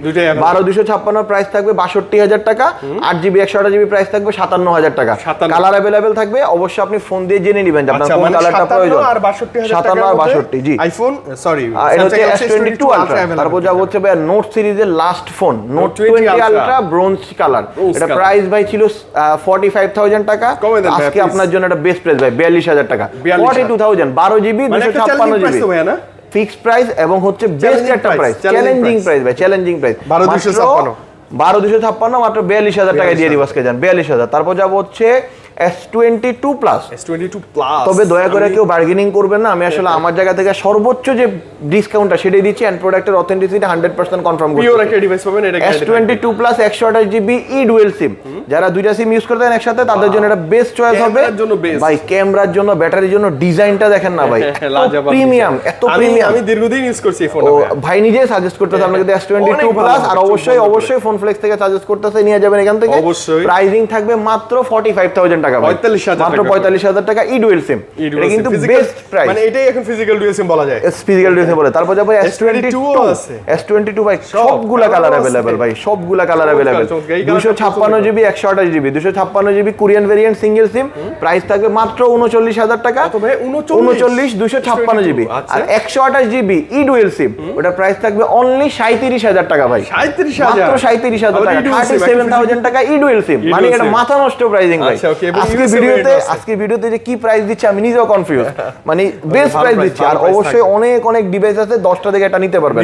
12 256 price থাকবে 62000 টাকা, 8GB 128GB প্রাইস থাকবে 57000 টাকা। কালার अवेलेबल থাকবে, অবশ্যই আপনি ফোন দিয়ে জেনে নেবেন যে আপনার কোন কালারটা প্রয়োজন। আর 62000 টাকা 57 আর 62 জি আইফোন সরি এটা হচ্ছে S22 Ultra। তারপর যাব হচ্ছে ভাই নোট সিরিজের last phone Note 20 Ultra bronze colour. এটা প্রাইস ভাই ছিল 45000 টাকা, আজকে আপনার জন্য এটা বেস্ট প্রাইস ভাই 42000 টাকা। 42000 12GB 256GB ফিক্সড প্রাইস এবং হচ্ছে বেস্ট একটা প্রাইস, চ্যালেঞ্জিং প্রাইস ভাই, চ্যালেঞ্জিং প্রাইস 12256 মাত্র 42000 টাকায় দিয়ে দিব আজকে যান 42000। তারপর যাব হচ্ছে S22 Plus। তবে দয়া করে কেউ বার্গেনিং করবেন না, আমি আসলে আমার জায়গা থেকে সর্বোচ্চ যে ডিসকাউন্টটা সেটাই দিচ্ছি এন্ড প্রোডাক্টের অথেন্টিসিটি 100% কনফার্ম করছি। পিওর একটা ডিভাইস পাবেন এটা। S22 Plus 128GB ই ডুয়াল সিম, যারা দুইটা সিম ইউজ করতে চান একসাথে তাদের জন্য এটা বেস্ট চয়েস হবে ভাই। ক্যামেরার জন্য, ব্যাটারির জন্য, ডিজাইনটা দেখেন না ভাই, প্রিমিয়াম, এত প্রিমিয়াম। আমি দীর্ঘদিন ইউজ করছি এই ফোনটা ভাই, নিজে সাজেস্ট করতেছে আপনাকে S22 Plus। আর অবশ্যই ফোন ফ্লেক্স থেকে সাজেস্ট করতেছে, নিয়ে যাবেন এখান থেকে। প্রাইসিং থাকবে মাত্র 45000 টাকা ভাই, মাত্র 45000 টাকা ই ডুয়াল সিম। এটা কিন্তু বেস্ট প্রাইস, মানে এটাই এখন ফিজিক্যাল ডুয়াল সিম বলা যায়। ফিজিক্যাল ডুয়াল সিম বলে। তারপর যাবে S22 ভাই, সবগুলা কালার अवेलेबल ভাই, সবগুলা colour available. 256GB 128GB 256GB Korean variant single sim, price থাকবে মাত্র 39000 টাকা। 39 256GB। আর 128GB ই ডুয়াল সিম, ওটা প্রাইস থাকবে অনলি 37000 টাকা ভাই, মাত্র 37000 টাকা, 37000 টাকা ই ডুয়াল সিম। মানে এটা মাথা নষ্ট প্রাইসিং ভাই। আজকে ভিডিওতে যে কি প্রাইস দিচ্ছে আমি নিজেও কনফিউজ, মানে বেস্ট প্রাইস দিচ্ছে। আর অবশ্যই অনেক ডিভাইস আছে, 10টা থেকে এটা নিতে পারবেন।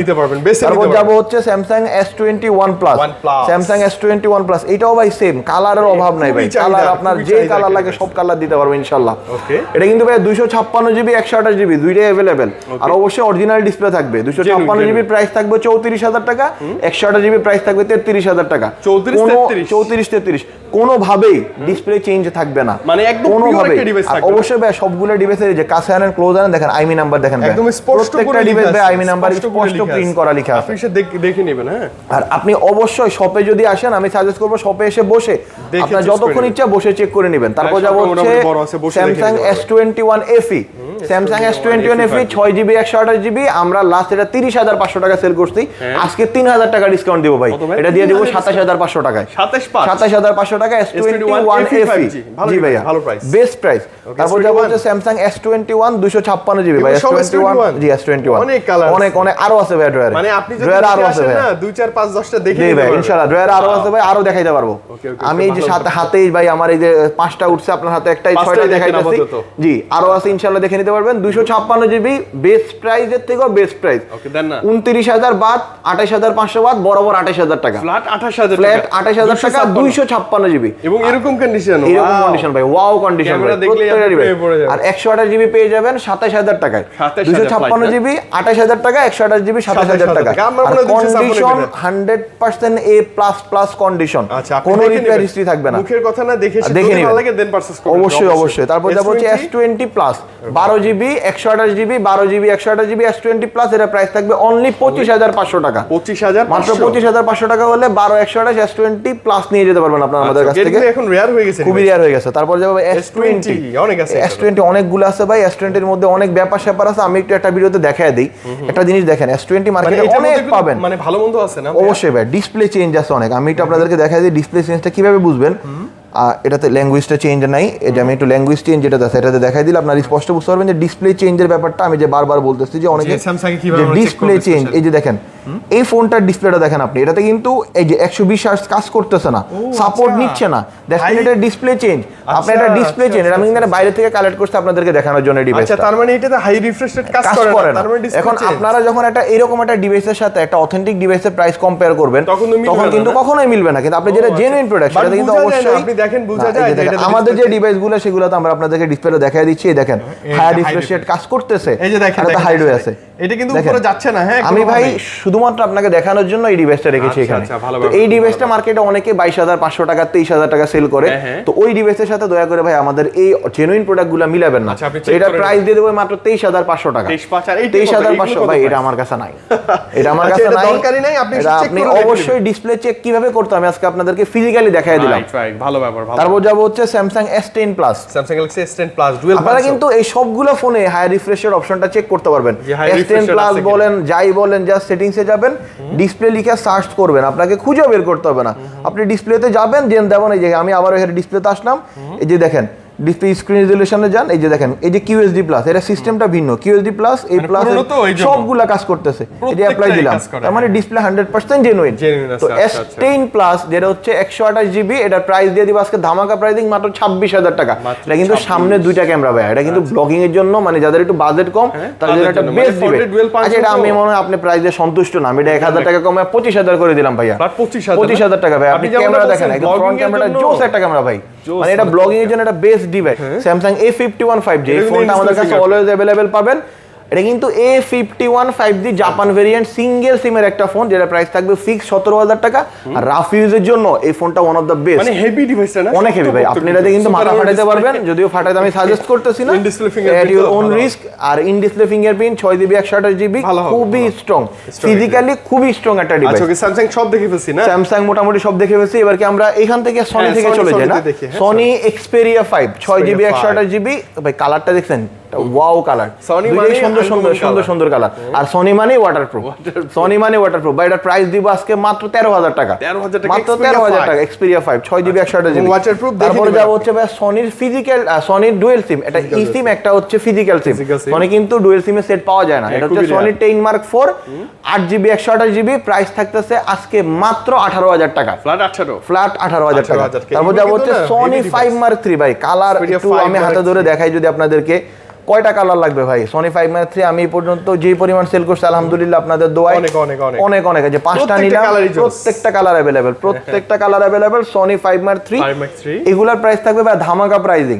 তারপর যাব হচ্ছে Samsung S21 Plus। Samsung S21 Plus এটাও ভাই সেম, কালারের অভাব নাই ভাই, কালার আপনার যে কালার লাগে সব কালার দিতে পারবো ইনশাআল্লাহ। এটা কিন্তু ভাই 256GB 128GB দুইটাই अवेलेबल। আর অবশ্যই অরিজিনাল ডিসপ্লে থাকবে। 256GB প্রাইস থাকবে 34000 টাকা, 128GB প্রাইস থাকবে 33000 টাকা। 34-33 কোনোভাবেই ডিসপ্লে চেঞ্জ থাকবে না, মানে একদম পিওর একটা ডিভাইস থাকবে। অবশ্যই ভাই সবগুলো ডিভাইসের যে কাছে আনেন, ক্লোজ আনেন, দেখেন আইমি নাম্বার দেখেন ভাই, একদম স্পষ্ট করে ডিভাইস ভাই আইমি নাম্বার স্পষ্ট প্রিন্ট করা লেখা আছে, আপনি সে দেখে নেবেন। হ্যাঁ, আর আপনি অবশ্যই শপে যদি আসেন, আমি সাজেস্ট করব শপে এসে বসে আপনার যতক্ষণ ইচ্ছা বসে চেক করে নেবেন। তারপর যাব হচ্ছে Samsung S21 FE। Samsung S21 FE 6GB 128GB আমরা লাস্ট এটা 30500 টাকা সেল করছি, আজকে 3000 টাকা ডিসকাউন্ট দিব ভাই, এটা দিয়ে দেব 27500 টাকায়। 27500 টাকা S21 FE। জি ভাইয়া, ভালো প্রাইস, বেস্ট প্রাইস। তারপর যাব হচ্ছে Samsung S21 256GB ভাই, S21 জি S21 অনেক আরো আছে ভাই ড্রয়ারে, মানে আপনি যদি আসেন না 2 4 5 10টা দেখে নিবেন ভাই ইনশাআল্লাহ। ড্রয়ারে আরো আছে ভাই, আরো দেখাইতে পারবো। আমি এই যে হাতেই ভাই আমার এই যে 5টা উঠছে, আপনার হাতে একটাই 6টা দেখাইতেছি। জি আরো আছে ইনশাআল্লাহ, দেখে নিতে পারবেন। 256GB বেস্ট প্রাইসের থেকেও বেস্ট প্রাইস। ওকে দেন না, 29000 বাদ 28500 বাদ, বরাবর 28000 টাকা, ফ্ল্যাট 28000 টাকা 256GB। এবং এরকম কন্ডিশন ভাই, ওয়াও কন্ডিশন ভাই, আর 128GB পেয়ে যাবেন 27000 টাকায়। 256GB 28000 টাকা, 128GB 27000 টাকা। কন্ডিশন 100% A++ কন্ডিশন, কোনো রিপেয়ার হিস্ট্রি থাকবে না। মুখের কথা না দেখে ভালো লাগে দেন পারচেজ করুন অবশ্যই। তারপর যাব হচ্ছে S20 Plus 12GB 128GB 12GB 128GB S20 Plus, এর প্রাইস থাকবে অনলি 25500 টাকা। 25500 মাত্র 25500 টাকা হলে 12 128 S20 Plus নিয়ে যেতে পারবেন আপনারা আমাদের কাছ থেকে। এখন রেয়ার হয়ে গেছে, খুবই রেয়ার হয়ে গেছে। তারপর যাব S20, অনেক আছে S20, অনেকগুলো আছে ভাই। S20 এর মধ্যে অনেক ব্যাপার স্যাপার আছে, আমি একটু একটা ভিডিওতে দেখায় দেই। একটা জিনিস দেখেন, S20 মার্কেটে অনেক পাবেন, মানে ভালো মন্দ আছে না অবশ্যই ভাই, ডিসপ্লে চেঞ্জ আছে অনেক। আমি একটু আপনাদেরকে দেখাই দিই ডিসপ্লে চেঞ্জটা কিভাবে বুঝবেন। এটাতে ল্যাঙ্গুয়েজটা চেঞ্জ নাই, এটা আমি একটু ল্যাঙ্গুয়েজ চেঞ্জ যেটা আছে এটাতে দেখাই দিলে আপনারা স্পষ্ট বুঝতে পারবেন যে ডিসপ্লে চেঞ্জের ব্যাপারটা আমি যে বারবার বলতেছি যে অনেকে ডিসপ্লে চেঞ্জ। এই যে দেখেন এই ফোনটার ডিসপ্লেটা দেখেন আপনি, এটাতে কিন্তু এই যে 120 হার্টজ কাজ করতেছে না, সাপোর্ট নিচ্ছে না, দেখেন এটা ডিসপ্লে চেঞ্জ। আপনি এটা ডিসপ্লে চেঞ্জ, এটা আমি কিন্তু বাইরে থেকে কালেক্ট করতে আপনাদেরকে দেখানোর জন্য ডিভাইসটা। আচ্ছা, তার মানে এটাতে হাই রিফ্রেশ রেট কাজ করে না, তার মানে ডিসপ্লে। এখন আপনারা যখন একটা এরকম একটা ডিভাইসের সাথে একটা অথেন্টিক ডিভাইসের প্রাইস কম্পেয়ার করবেন, তখন কিন্তু কখনোই মিলবে না। কিন্তু আপনি যেটা জেনুইন প্রোডাক্ট সেটা কিন্তু অবশ্যই আপনি দেখেন বোঝা যায় যে এটা আমাদের যে ডিভাইসগুলো সেগুলো তো আমরা আপনাদেরকে ডিসপ্লেতে দেখাই দিচ্ছি। এই দেখেন হাই রিফ্রেশ রেট কাজ করতেছে, এই যে দেখেন এটা হাইডওয়ে আছে, এটা কিন্তু উপরে যাচ্ছে না। হ্যাঁ, আমি ভাই শুধুমাত্র আপনাকে দেখানোর জন্য এই ডিভাইসটা রেখেছি এখানে। তো এই ডিভাইসটা মার্কেটে অনেকে 22,500 টাকা 23,000 টাকা সেল করে, তো ওই ডিভাইসের সাথে দয়া করে ভাই আমাদের এই জেনুইন প্রোডাক্টগুলো মিলাবেন না। এটা প্রাইস দিয়ে দেবো মাত্র 23,500 টাকা। 23,500 ভাই, এটা আমার কাছে নাই, এটা আমার কাছে নাই, দরকারই নাই। আপনি অবশ্যই ডিসপ্লে চেক কিভাবে করতে হবে আজকে আপনাদেরকে ফিজিক্যালি দেখাই দিলাম। ভালো ব্যাপার, ভালো। তারপর যাব হচ্ছে Samsung S10 Plus, Samsung Galaxy S10 Plus dual. আপনারা কিন্তু এই সবগুলো ফোনে হাই রিফ্রেশের অপশনটা চেক করতে পারবেন। S10 Plus বলেন, যাই বলেন, জাস্ট সেটিংসে যাবেন, ডিসপ্লে লিখে সার্চ করবেন, আপনাকে খুঁজে বের করতে হবে না। আপনি ডিসপ্লেতে যাবেন, জেন দেবেন, এই যে আমি আবার এখানে ডিসপ্লেতে আসলাম, এই যে দেখেন ডিসপ্লে স্ক্রিন রেজোলিউশনে যান, এই যে দেখেন এই যে QHD প্লাস, এটা সিস্টেমটা ভিন্ন। QHD প্লাস এই প্লাস সবগুলা কাজ করতেছে, এই যে অ্যাপ্লাই দিলাম, তার মানে ডিসপ্লে 100% জেনুইন। তো S10 প্লাস যেটা হচ্ছে 128 জিবি, এটা প্রাইস দিয়ে দিব আজকে ধামাকা প্রাইসিং মাত্র 26,000 টাকা। এটা কিন্তু সামনে দুইটা ক্যামেরা ভাই, এটা কিন্তু ব্লগিং এর জন্য, মানে যাদের একটু বাজেট কম তাদের জন্য একটা বেস্ট দিবে। আচ্ছা, এটা আমি মনে হয় আপনি প্রাইসে সন্তুষ্ট না, আমি এটা 1,000 টাকা কমে 25,000 করে দিলাম ভাইয়া। 25,000 টাকা ভাই। আপনি ক্যামেরা দেখেন, একদম ফ্রন্ট ক্যামেরাটা জোস একটা ক্যামেরা ভাই, মানে এটা ব্লগিং এর জন্য একটা best device. Samsung A51 5G, এই ফোনটা আমাদের কাছে অলওয়েজ अवेलेबल পাবেন। এটা কিন্তু A51 5G Japan variant single সিমের একটা ফোন, যেটা প্রাইস থাকবে ফিক্স 17,000 টাকা। আর রাফ ইউজের জন্য এই ফোনটা ওয়ান অফ দ্য বেস্ট, মানে হেভি ডিভাইস না, অনেক হেভি ভাই। আপনি এটাতে কিন্তু মাথা ফাটাইতে পারবেন, যদিও ফাটাইতে আমি সাজেস্ট করতেছি না, এট ইওর ওন রিস্ক। আর in display fingerprint 6GB 128GB, খুবই স্ট্রং, ফিজিক্যালি খুবই স্ট্রং একটা ডিভাইস। আচ্ছা, ওকে, স্যামসাং সব দেখে ফেলছি না? স্যামসাং মোটামুটি সব দেখে ফেলছি। এবার কি আমরা এখান থেকে সনি থেকে চলে যাই না? সনি Xperia 5 6GB 128GB ভাই, কালারটা দেখছেন, ওয়াও কালার, দুইটাই সুন্দর সুন্দর সুন্দর সুন্দর কালার। আর সনি মানে ওয়াটারপ্রুফ, সনি মানে ওয়াটারপ্রুফ ভাই। এটা প্রাইস দিব আজকে মাত্র 13,000 টাকা, মাত্র 13,000 টাকা। Xperia 5 6GB 128GB waterproof. তারপরে যাব হচ্ছে ভাই সনির ফিজিক্যাল, সনির ডুয়াল সিম, এটা ই সিম, একটা হচ্ছে ফিজিক্যাল সিম। সনি কিন্তু ডুয়াল সিমে সেট পাওয়া যায় না, এটা হচ্ছে Sony 10 Mark 4 8GB 128GB, price থাকতেছে আজকে মাত্র 18,000 টাকা, ফ্ল্যাট 18,000 টাকা। তারপর যাব হচ্ছে সনি 5 Mark 3 ভাই, কালার একটু আমি হাতে ধরে দেখাই যদি আপনাদেরকে, কয়টা কালার লাগবে ভাই? সনি 5 Mark 3 আমি পর্যন্ত যে পরিমাণ সেল করছি আলহামদুলিল্লাহ আপনাদের দোয়ায় অনেক অনেক, যে 5টা নিলাম, প্রত্যেকটা কালার अवेलेबल, প্রত্যেকটা কালার अवेलेबल। সনি 5 Mark 3 এগুলার প্রাইস থাকবে ভাই ধামাকা প্রাইসিং,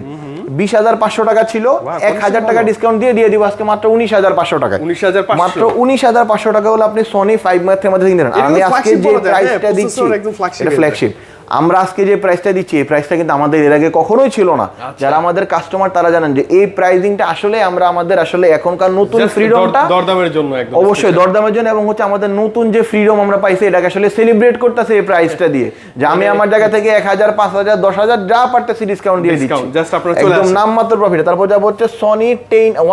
20,500 টাকা ছিল, 1,000 টাকা ডিসকাউন্ট দিয়ে দিব আজকে মাত্র 19,500 টাকা। মাত্র 19,500 টাকা হলো আপনি সনি 5 Mark 3 এর মধ্যে কিনতে পারেন। আমি আজকে যে প্রাইসটা দিচ্ছি এটা ফ্ল্যাগশিপ, আমরা আজকে যে প্রাইসটা দিচ্ছি এই প্রাইসটা কিন্তু আমাদের এর আগে কখনোই ছিল না। যারা আমাদের কাস্টমার তারা জানেন যে এই প্রাইসিংটা আসলে আমরা আমাদের আসলে এখনকার নতুন ফ্রিডমটা দরদামের জন্য, অবশ্যই দরদামের জন্য, এবং হচ্ছে আমাদের নতুন যে ফ্রিডম আমরা পাইছি এটাকে আসলে সেলিব্রেট করতেছে এই প্রাইসটা দিয়ে, যে আমি আমার জায়গা থেকে 1,000 5,000 10,000 যা পারতেছি ডিসকাউন্ট দিয়ে দিচ্ছি, একদম নামমাত্র প্রফিট। তারপর যাব হচ্ছে Sony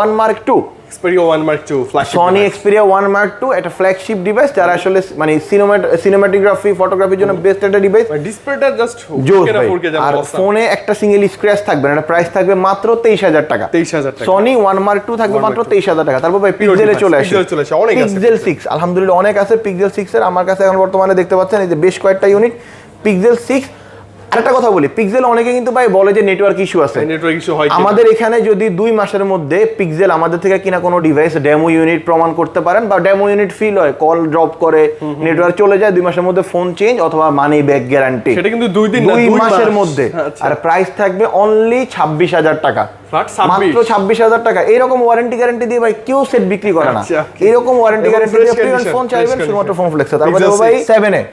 1 Mark 2 Xperia 1 Mark 2 flagship, Sony Xperia 1 Mark 2 এটা ফ্ল্যাগশিপ ডিভাইস, যারা আসলে মানে সিনেমাটোগ্রাফি ফটোগ্রাফির জন্য বেস্ট একটা ডিভাইস। ডিসপ্লেটা জাস্ট আর ফোনে একটা সিঙ্গেল স্ক্র্যাচ থাকবে না, এটা প্রাইস থাকবে মাত্র 23,000 টাকা। সনি 1 Mark 2 থাকবে মাত্র 23,000 টাকা। তারপর ভাই পিক্সেলে চলে আসে, পিক্সেল 6 আলহামদুলিল্লাহ অনেক আছে। পিক্সেল 6 এর আমার কাছে এখন বর্তমানে দেখতে পাচ্ছেন এই যে বেশ কয়েকটা ইউনিট পিক্সেল 6। আরেকটা কথা বলি, পিক্সেল অনেকে কিন্তু ভাই বলে যে নেটওয়ার্ক ইস্যু আছে, আমাদের এখানে যদি 2 মাসের মধ্যে পিক্সেল আমাদের থেকে কিনা কোনো ডিভাইস ডেমো ইউনিট প্রমাণ করতে পারেন, বা ডেমো ইউনিট ফিল হয়, কল ড্রপ করে নেটওয়ার্ক চলে যায়, 2 মাসের মধ্যে ফোন চেঞ্জ অথবা মানি ব্যাক গ্যারান্টি, সেটা কিন্তু 2 মাসের মধ্যে। আর প্রাইস থাকবে অনলি 26,000 টাকা, মাত্র 26,000 টাকা। এইরকম ওয়ারেন্টি গ্যারান্টি দিয়ে ভাই কেউ সেট বিক্রি করে না, এরকম ওয়ারেন্টি গ্যারান্টি দিয়ে ফোন চাইবেন শুধুমাত্র ফোন ফ্লেক্সে। তারপরে ভাই 7 এ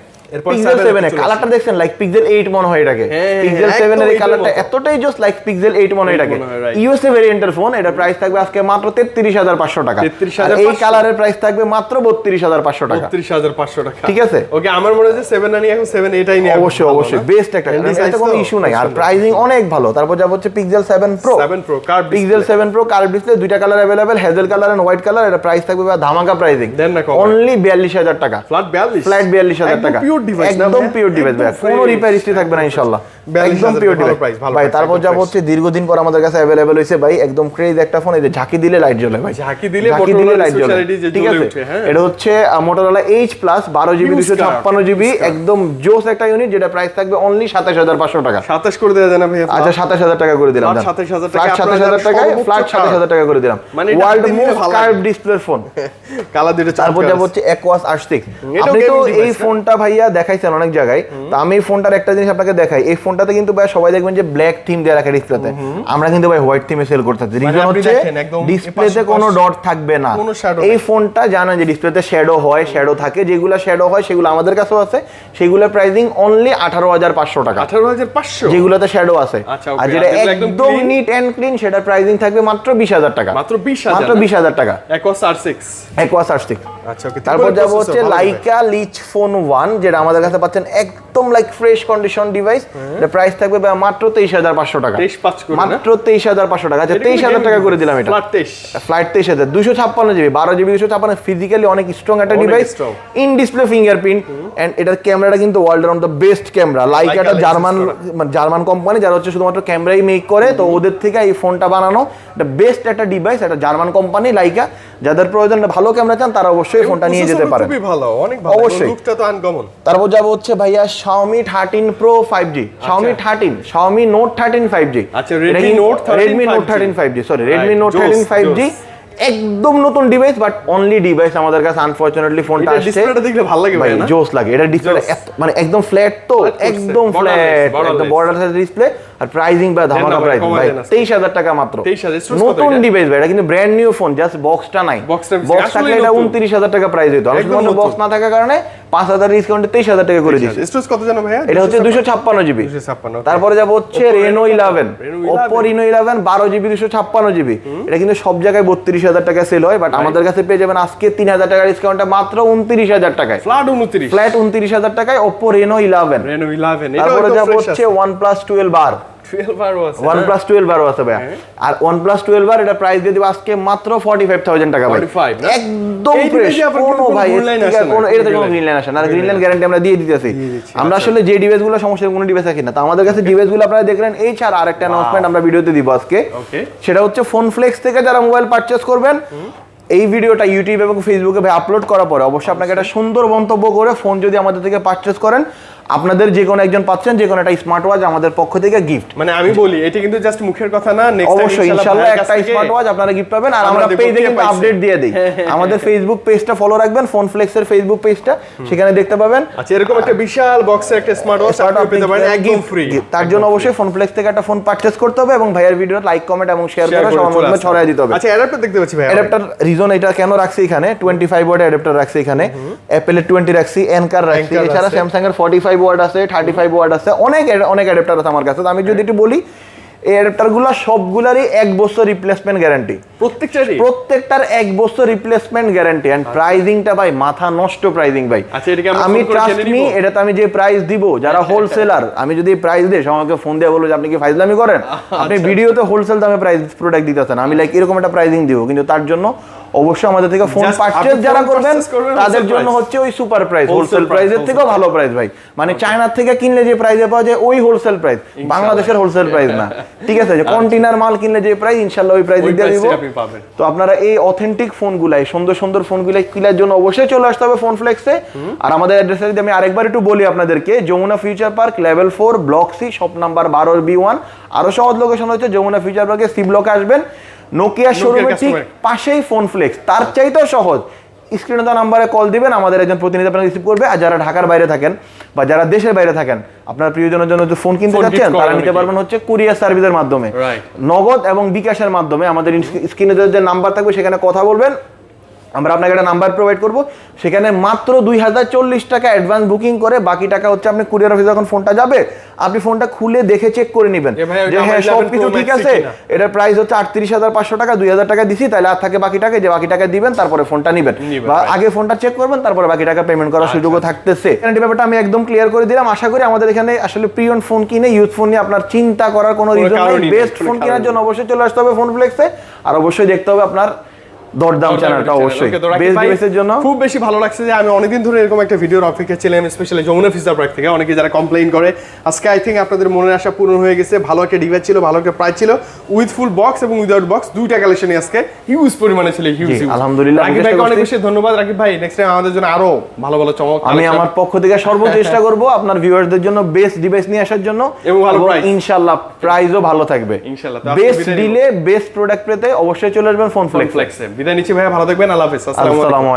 পিক্সেল 7 এর কালারটা দেখছেন, লাইক পিক্সেল 8 মনে হয় এটাকে, পিক্সেল 7 এর এই কালারটা এতটাই জাস্ট লাইক পিক্সেল 8 মনে হয় এটাকে। ইউএসএ ভেরিয়েন্টের ফোন, এটা প্রাইস থাকবে আজকে মাত্র 33,500 টাকা, আর এই কালারের প্রাইস থাকবে মাত্র 32,500 টাকা, 32,500 টাকা। ঠিক আছে, ওকে, আমার মনে হয় যে 7 না নিয়ে এখন 7 এটাই নিয়ে অবশ্যই অবশ্যই বেস্ট একটা, এতে কোনো ইস্যু নাই, আর প্রাইসিং অনেক ভালো। তারপর যাব হচ্ছে Pixel 7 pro, Pixel 7 pro curve display, দুইটা colour available, hazel colour and white colour. এটা প্রাইস থাকবে ধামাকা প্রাইসিং অনলি 42,000 টাকা, ফ্ল্যাট 42,000 টাকা, একদম পিওর ডিভাইস ভাই, কোনো রিপেয়ার হিস্ট্রি থাকবে না ইনশাআল্লাহ, একদম পিওর ডিভাইস ভাই। তারপর যাব হচ্ছে দীর্ঘদিন পর আমাদের কাছে अवेलेबल হইছে ভাই একদম ক্রেজ একটা ফোন, এই যে ঝাঁকি দিলে লাইট জ্বলে ভাই, ঝাঁকি দিলে লাইট জ্বলে, ঠিক আছে। এটা হচ্ছে Motorola H Plus 12GB 256GB, একদম জোস একটা ইউনিট, যেটা প্রাইস থাকবে অনলি 27,500 টাকা। 27 করে দেয়া যায় না ভাই? আচ্ছা 27,000 টাকা করে দিলাম, 27,000 টাকা, 27,000 টাকায় ফ্ল্যাট 27,000 টাকা করে দিলাম, world most curve display phone, colour দুটো। তারপর যাব হচ্ছে Aquos R6, আপনি তো এই ফোনটা ভাইয়া দেখাইছেন অনেক জায়গায়, তো আমি এই ফোনটার একটা জিনিস আপনাকে দেখাই। এই ফোনটাতে কিন্তু ভাই সবাই দেখবেন যে ব্ল্যাক থিম দেওয়া রাখে ডিসপ্লেতে, আমরা কিন্তু ভাই হোয়াইট থিমে সেল করতেছি। রিজন হচ্ছে ডিসপ্লেতে কোনো ডট থাকবে না। এই ফোনটা জানেন যে ডিসপ্লেতে শ্যাডো হয়, শ্যাডো থাকে, যেগুলো শ্যাডো হয় সেগুলো আমাদের কাছেও আছে, সেগুলোর প্রাইসিং অনলি 18,500 টাকা। 18,500 যেগুলোতে শ্যাডো আছে। আর যেটা একদম নিট এন্ড ক্লিন সেটার প্রাইসিং থাকবে মাত্র 20,000 টাকা। মাত্র 20,000 টাকা। Aquos R6। Aquos R6। আচ্ছা ওকে। তারপর যাব হচ্ছে লাইকা লিচ ফোন 1, যেটা আমাদের কাছে পাচ্ছেন একদম লাইক ফ্রেশ কন্ডিশন ডিভাইস। এর প্রাইস থাকবে মাত্র 23,500 টাকা। 23,500 করে, মাত্র 23,500 টাকা। আচ্ছা 23,000 টাকা করে দিলাম এটা। ফ্ল্যাট 23,000, 256 জিবি, 12 জিবি 256, ফিজিক্যালি অনেক স্ট্রং একটা device. In display fingerprint and এটার ক্যামেরাটা কিন্তু world on the best camera. লাইকাটা জার্মান কোম্পানি, যারা হচ্ছে শুধুমাত্র ক্যামেরাই মেক করে, তো ওদের থেকে এই ফোনটা বানানো এটা বেস্ট একটা ডিভাইস। এটা জার্মান কোম্পানি লাইকা, যাদের প্রয়োজন ভালো ক্যামেরা চান তারা অবশ্যই ফোনটা নিয়ে যেতে পারেন। খুবই ভালো, অনেক ভালো, অবশ্যই লুকটা তো আনকমন। তারপর যাব হচ্ছে ভাইয়া Xiaomi 13 Pro 5G, Xiaomi 13, Xiaomi Note 13 5G। আচ্ছা Redmi Note 13 5G, sorry Redmi Note 13 5G একদম নতুন ডিভাইস, বাট অনলি ডিভাইস আমাদের কাছে আনফরচুনেটলি ফোনটা আসছে। ডিসপ্লেটা দেখলে ভালো লাগে ভাই না? জোস লাগে। এটা ডিসপ্লে মানে একদম ফ্ল্যাট, তো একদম ফ্ল্যাট, একদম বর্ডার সাইজ ডিসপ্লে। আর প্রাইসিং বা ধামাকা প্রাইস ভাই 23,000 টাকা মাত্র। নতুন ডিভাইস ভাই, এটা কিন্তু ব্র্যান্ড নিউ ফোন, জাস্ট বক্সটা নাই। বক্স থাকলে এটা 29,000 টাকা প্রাইস হতো। আসলে বক্স না থাকার কারণে 5,000 ডিসকাউন্টে 23,000 টাকা করে দিয়েছে। স্টোরেজ কত জানো ভাইয়া? এটা হচ্ছে 256 জিবি। তারপরে যাব হচ্ছে Reno 11, Oppo Reno 11 12 GB 256 GB. এটা কিন্তু সব জায়গায় 32,000 টাকা সেল হয়, বাট আমাদের কাছে পেয়ে যাবেন আজকে 3,000 টাকা ডিসকাউন্টে মাত্র 29,000 টাকায়। ফ্ল্যাট 29,000 টাকায় Oppo Reno 11। তারপরে যাব হচ্ছে OnePlus 12R। OnePlus 12R আছে ভাই। আর OnePlus 12R এটা প্রাইস দিয়ে দিব আজকে মাত্র 45,000 টাকা ভাই। একদম ফ্রেশ, কোনো ভাই কোনো এটাতে কোনো গ্রিন লাইন আসে না। আর গ্রিন লাইন গ্যারান্টি আমরা দিয়ে দিতেছি। আমরা আসলে যে ডিভাইসগুলো সমস্যা কোনো ডিভাইস রাখি না, তো আমাদের কাছে ডিভাইসগুলো আপনারা দেখলেন। এই ছাড়া আরেকটা অ্যানাউন্সমেন্ট আমরা ভিডিওতে দিব আজকে। সেটা হচ্ছে ফোনফ্লেক্স থেকে যারা মোবাইল পারচেজ করবেন, এই ভিডিওটা ইউটিউব এবং ফেসবুকে ভাই আপলোড করার পরে অবশ্যই আপনাকে একটা সুন্দর মন্তব্য করে ফোন যদি আমাদের থেকে পারচেজ করেন, আপনাদের যে কোনো একজন পাচ্ছেন যে কোনো একটা স্মার্ট ওয়াচ আমাদের পক্ষ থেকে গিফট। মানে আমি বলি এটা কিন্তু জাস্ট মুখের কথা না, নেক্সট টাইম অবশ্যই ইনশাআল্লাহ একটা স্মার্ট ওয়াচ আপনারা গিফট পাবেন। আর আমরা পেজে কিন্তু আপডেট দিয়ে দেই। আমাদের ফেসবুক পেজটা ফলো রাখবেন, ফোনফ্লেক্সের ফেসবুক পেজটা, সেখানে দেখতে পাবেন। আচ্ছা এরকম একটা বিশাল বক্সের একটা স্মার্ট ওয়াচ আপনি পেতে পারেন একদম ফ্রি। তার জন্য অবশ্যই ফোনফ্লেক্স থেকে একটা ফোন পারচেজ করতে হবে এবং ভাইয়ের ভিডিও লাইক কমেন্ট এবং শেয়ার করে সবার মধ্যে ছড়ায় দিতে হবে। আচ্ছা অ্যাডাপ্টার দেখতে পাচ্ছি ভাই। অ্যাডাপ্টার রিজন এটা কেন রাখছি এখানে, 25 ওয়াট অ্যাডাপ্টার রাখছি এখানে, অ্যাপল এর 20 রাখছি, এনকার রাখছি, এছাড়া স্যামসাং এর 45 ওয়াট আছে, 35 ওয়াট আছে, অনেক অ্যাডাপ্টার আছে আমার কাছে। আমি যদি একটু বলি, এই অ্যাডাপ্টারগুলো সবগুলারই 1 বছর রিপ্লেসমেন্ট গ্যারান্টি। প্রত্যেকটার 1 বছর রিপ্লেসমেন্ট গ্যারান্টি। এন্ড প্রাইসিংটা ভাই মাথা নষ্ট প্রাইসিং ভাই। আমি ট্রাস্ট মি, এটাতে আমি যে প্রাইস দিব, যারা হোলসেলার, আমি যদি প্রাইস দিই আমাকে ফোন দিয়ে বলবো যে আপনি কি ফাইজলামি করেন, আপনি ভিডিওতে হোলসেল দামে প্রাইস প্রোডাক্ট দিতেছেন, আমি লাইক এরকম একটা প্রাইসিং দিব। কিন্তু তার জন্য অবশ্যই আমাদের থেকে ফোন পারচেজ যারা করবেন তাদের জন্য হচ্ছে ওই সুপার প্রাইস, হোলসেল প্রাইসের থেকেও ভালো প্রাইস ভাই। মানে চায়নার থেকে কিনলে যে প্রাইসে পাওয়া যায় ওই হোলসেল প্রাইস, বাংলাদেশের হোলসেল প্রাইস না। ঠিক আছে, যে কন্টেইনার মাল কিনলে যে প্রাইস ইনশাআল্লাহ ওই প্রাইস দিয়ে দিব। তো আপনারা এই অথেন্টিক ফোনগুলাই, সুন্দর সুন্দর ফোনগুলাই কেনার জন্য অবশ্যই চলে আসতে হবে ফোনফ্লেক্সে। আর আমাদের অ্যাড্রেসটা যদি আমি আরেকবার একটু বলি আপনাদেরকে, Jamuna future park level 4 block C shop number 12B1। আরো সহজ লোকেশন হচ্ছে যমুনা ফিউচার পার্কে সি ব্লকে আসবেন, নোকিয়া শোরুমের ঠিক পাশেই ফোনফ্লেক্স। তার চাইতেও সহজ, স্ক্রিনে দেওয়া নাম্বারে কল দিবেন, আমাদের একজন প্রতিনিধি আপনারা রিসিভ করবে। আর যারা ঢাকার বাইরে থাকেন বা যারা দেশের বাইরে থাকেন, আপনার প্রিয়জনের জন্য যে ফোন কিনতে যাচ্ছেন তারা নিতে পারবেন হচ্ছে কুরিয়ার সার্ভিসের মাধ্যমে, নগদ এবং বিকাশের মাধ্যমে। আমাদের স্ক্রিনে যে নাম্বার থাকবে সেখানে কথা বলবেন, আমরা আপনাকে একটা নাম্বার প্রোভাইড করব, সেখানে মাত্র 2040 টাকা অ্যাডভান্স বুকিং করে বাকি টাকা হচ্ছে আপনি কুরিয়ার অফিসে যখন ফোনটা যাবে আপনি ফোনটা খুলে দেখে চেক করে নেবেন যে হ্যাঁ সবকিছু ঠিক আছে। এটার প্রাইস হচ্ছে 38,500 টাকা, 2,000 টাকা দিছি, তাহলে আর থাকে বাকি টাকা, যে বাকি টাকা দিবেন তারপরে ফোনটা নেবেন, বা আগে ফোনটা চেক করবেন তারপরে বাকি টাকা পেমেন্ট করার সুযোগও থাকতেছে। গ্যারান্টি ব্যাপারটা আমি একদম ক্লিয়ার করে দিলাম। আশা করি আমাদের এখানে আসলে প্রিয়ন ফোন কিনে ইউজ ফোন নিয়ে আপনার চিন্তা করার কোনো রিজন নেই। বেস্ট ফোন কেনার জন্য অবশ্যই চলে আসতে হবে ফোনফ্লেক্সে। আর অবশ্যই দেখতে হবে আপনার দরদাম চ্যানেলটা অবশ্যই বেস্ট ডিভাইসের জন্য। খুব বেশি ভালো লাগছে যে আমি অনেকদিন ধরে এরকম একটা ভিডিওর অপেক্ষা ছিলাম, স্পেশালি যমুনা ফিউচার পার্ক থেকে অনেকে যারা কমপ্লেইন করে। আজকে আই থিঙ্ক আপনাদের মনের আশা পূরণ হয়ে গেছে। ভালো একটা ডিভাইস ছিল, ভালো একটা প্রাইস ছিল, উইথ ফুল বক্স এবং উইদাউট বক্স দুইটা কালেকশনই আজকে হিউজ পরিমাণে ছিল। হিউজ আলহামদুলিল্লাহ। রাকিব ভাইকে অনেক বেশি ধন্যবাদ। রাকিব ভাই নেক্সট টাইম আমাদের জন্য আরো ভালো ভালো চমক, আমি আমার পক্ষ থেকে সর্বোচ্চ চেষ্টা করব আপনার ভিউয়ারদের জন্য বেস্ট ডিভাইস নিয়ে আসার জন্য, এবং ইনশাআল্লাহ প্রাইসও ভালো থাকবে। ইনশাআল্লাহ বেস্ট ডিলে বেস্ট প্রোডাক্ট পেতে অবশ্যই চলে আসবেন ফোনফ্লেক্সে। বিদায় নিচ্ছি ভাই, ভালো থাকবেন, আল্লাহ হাফেজ। আসসালামু আলাইকুম।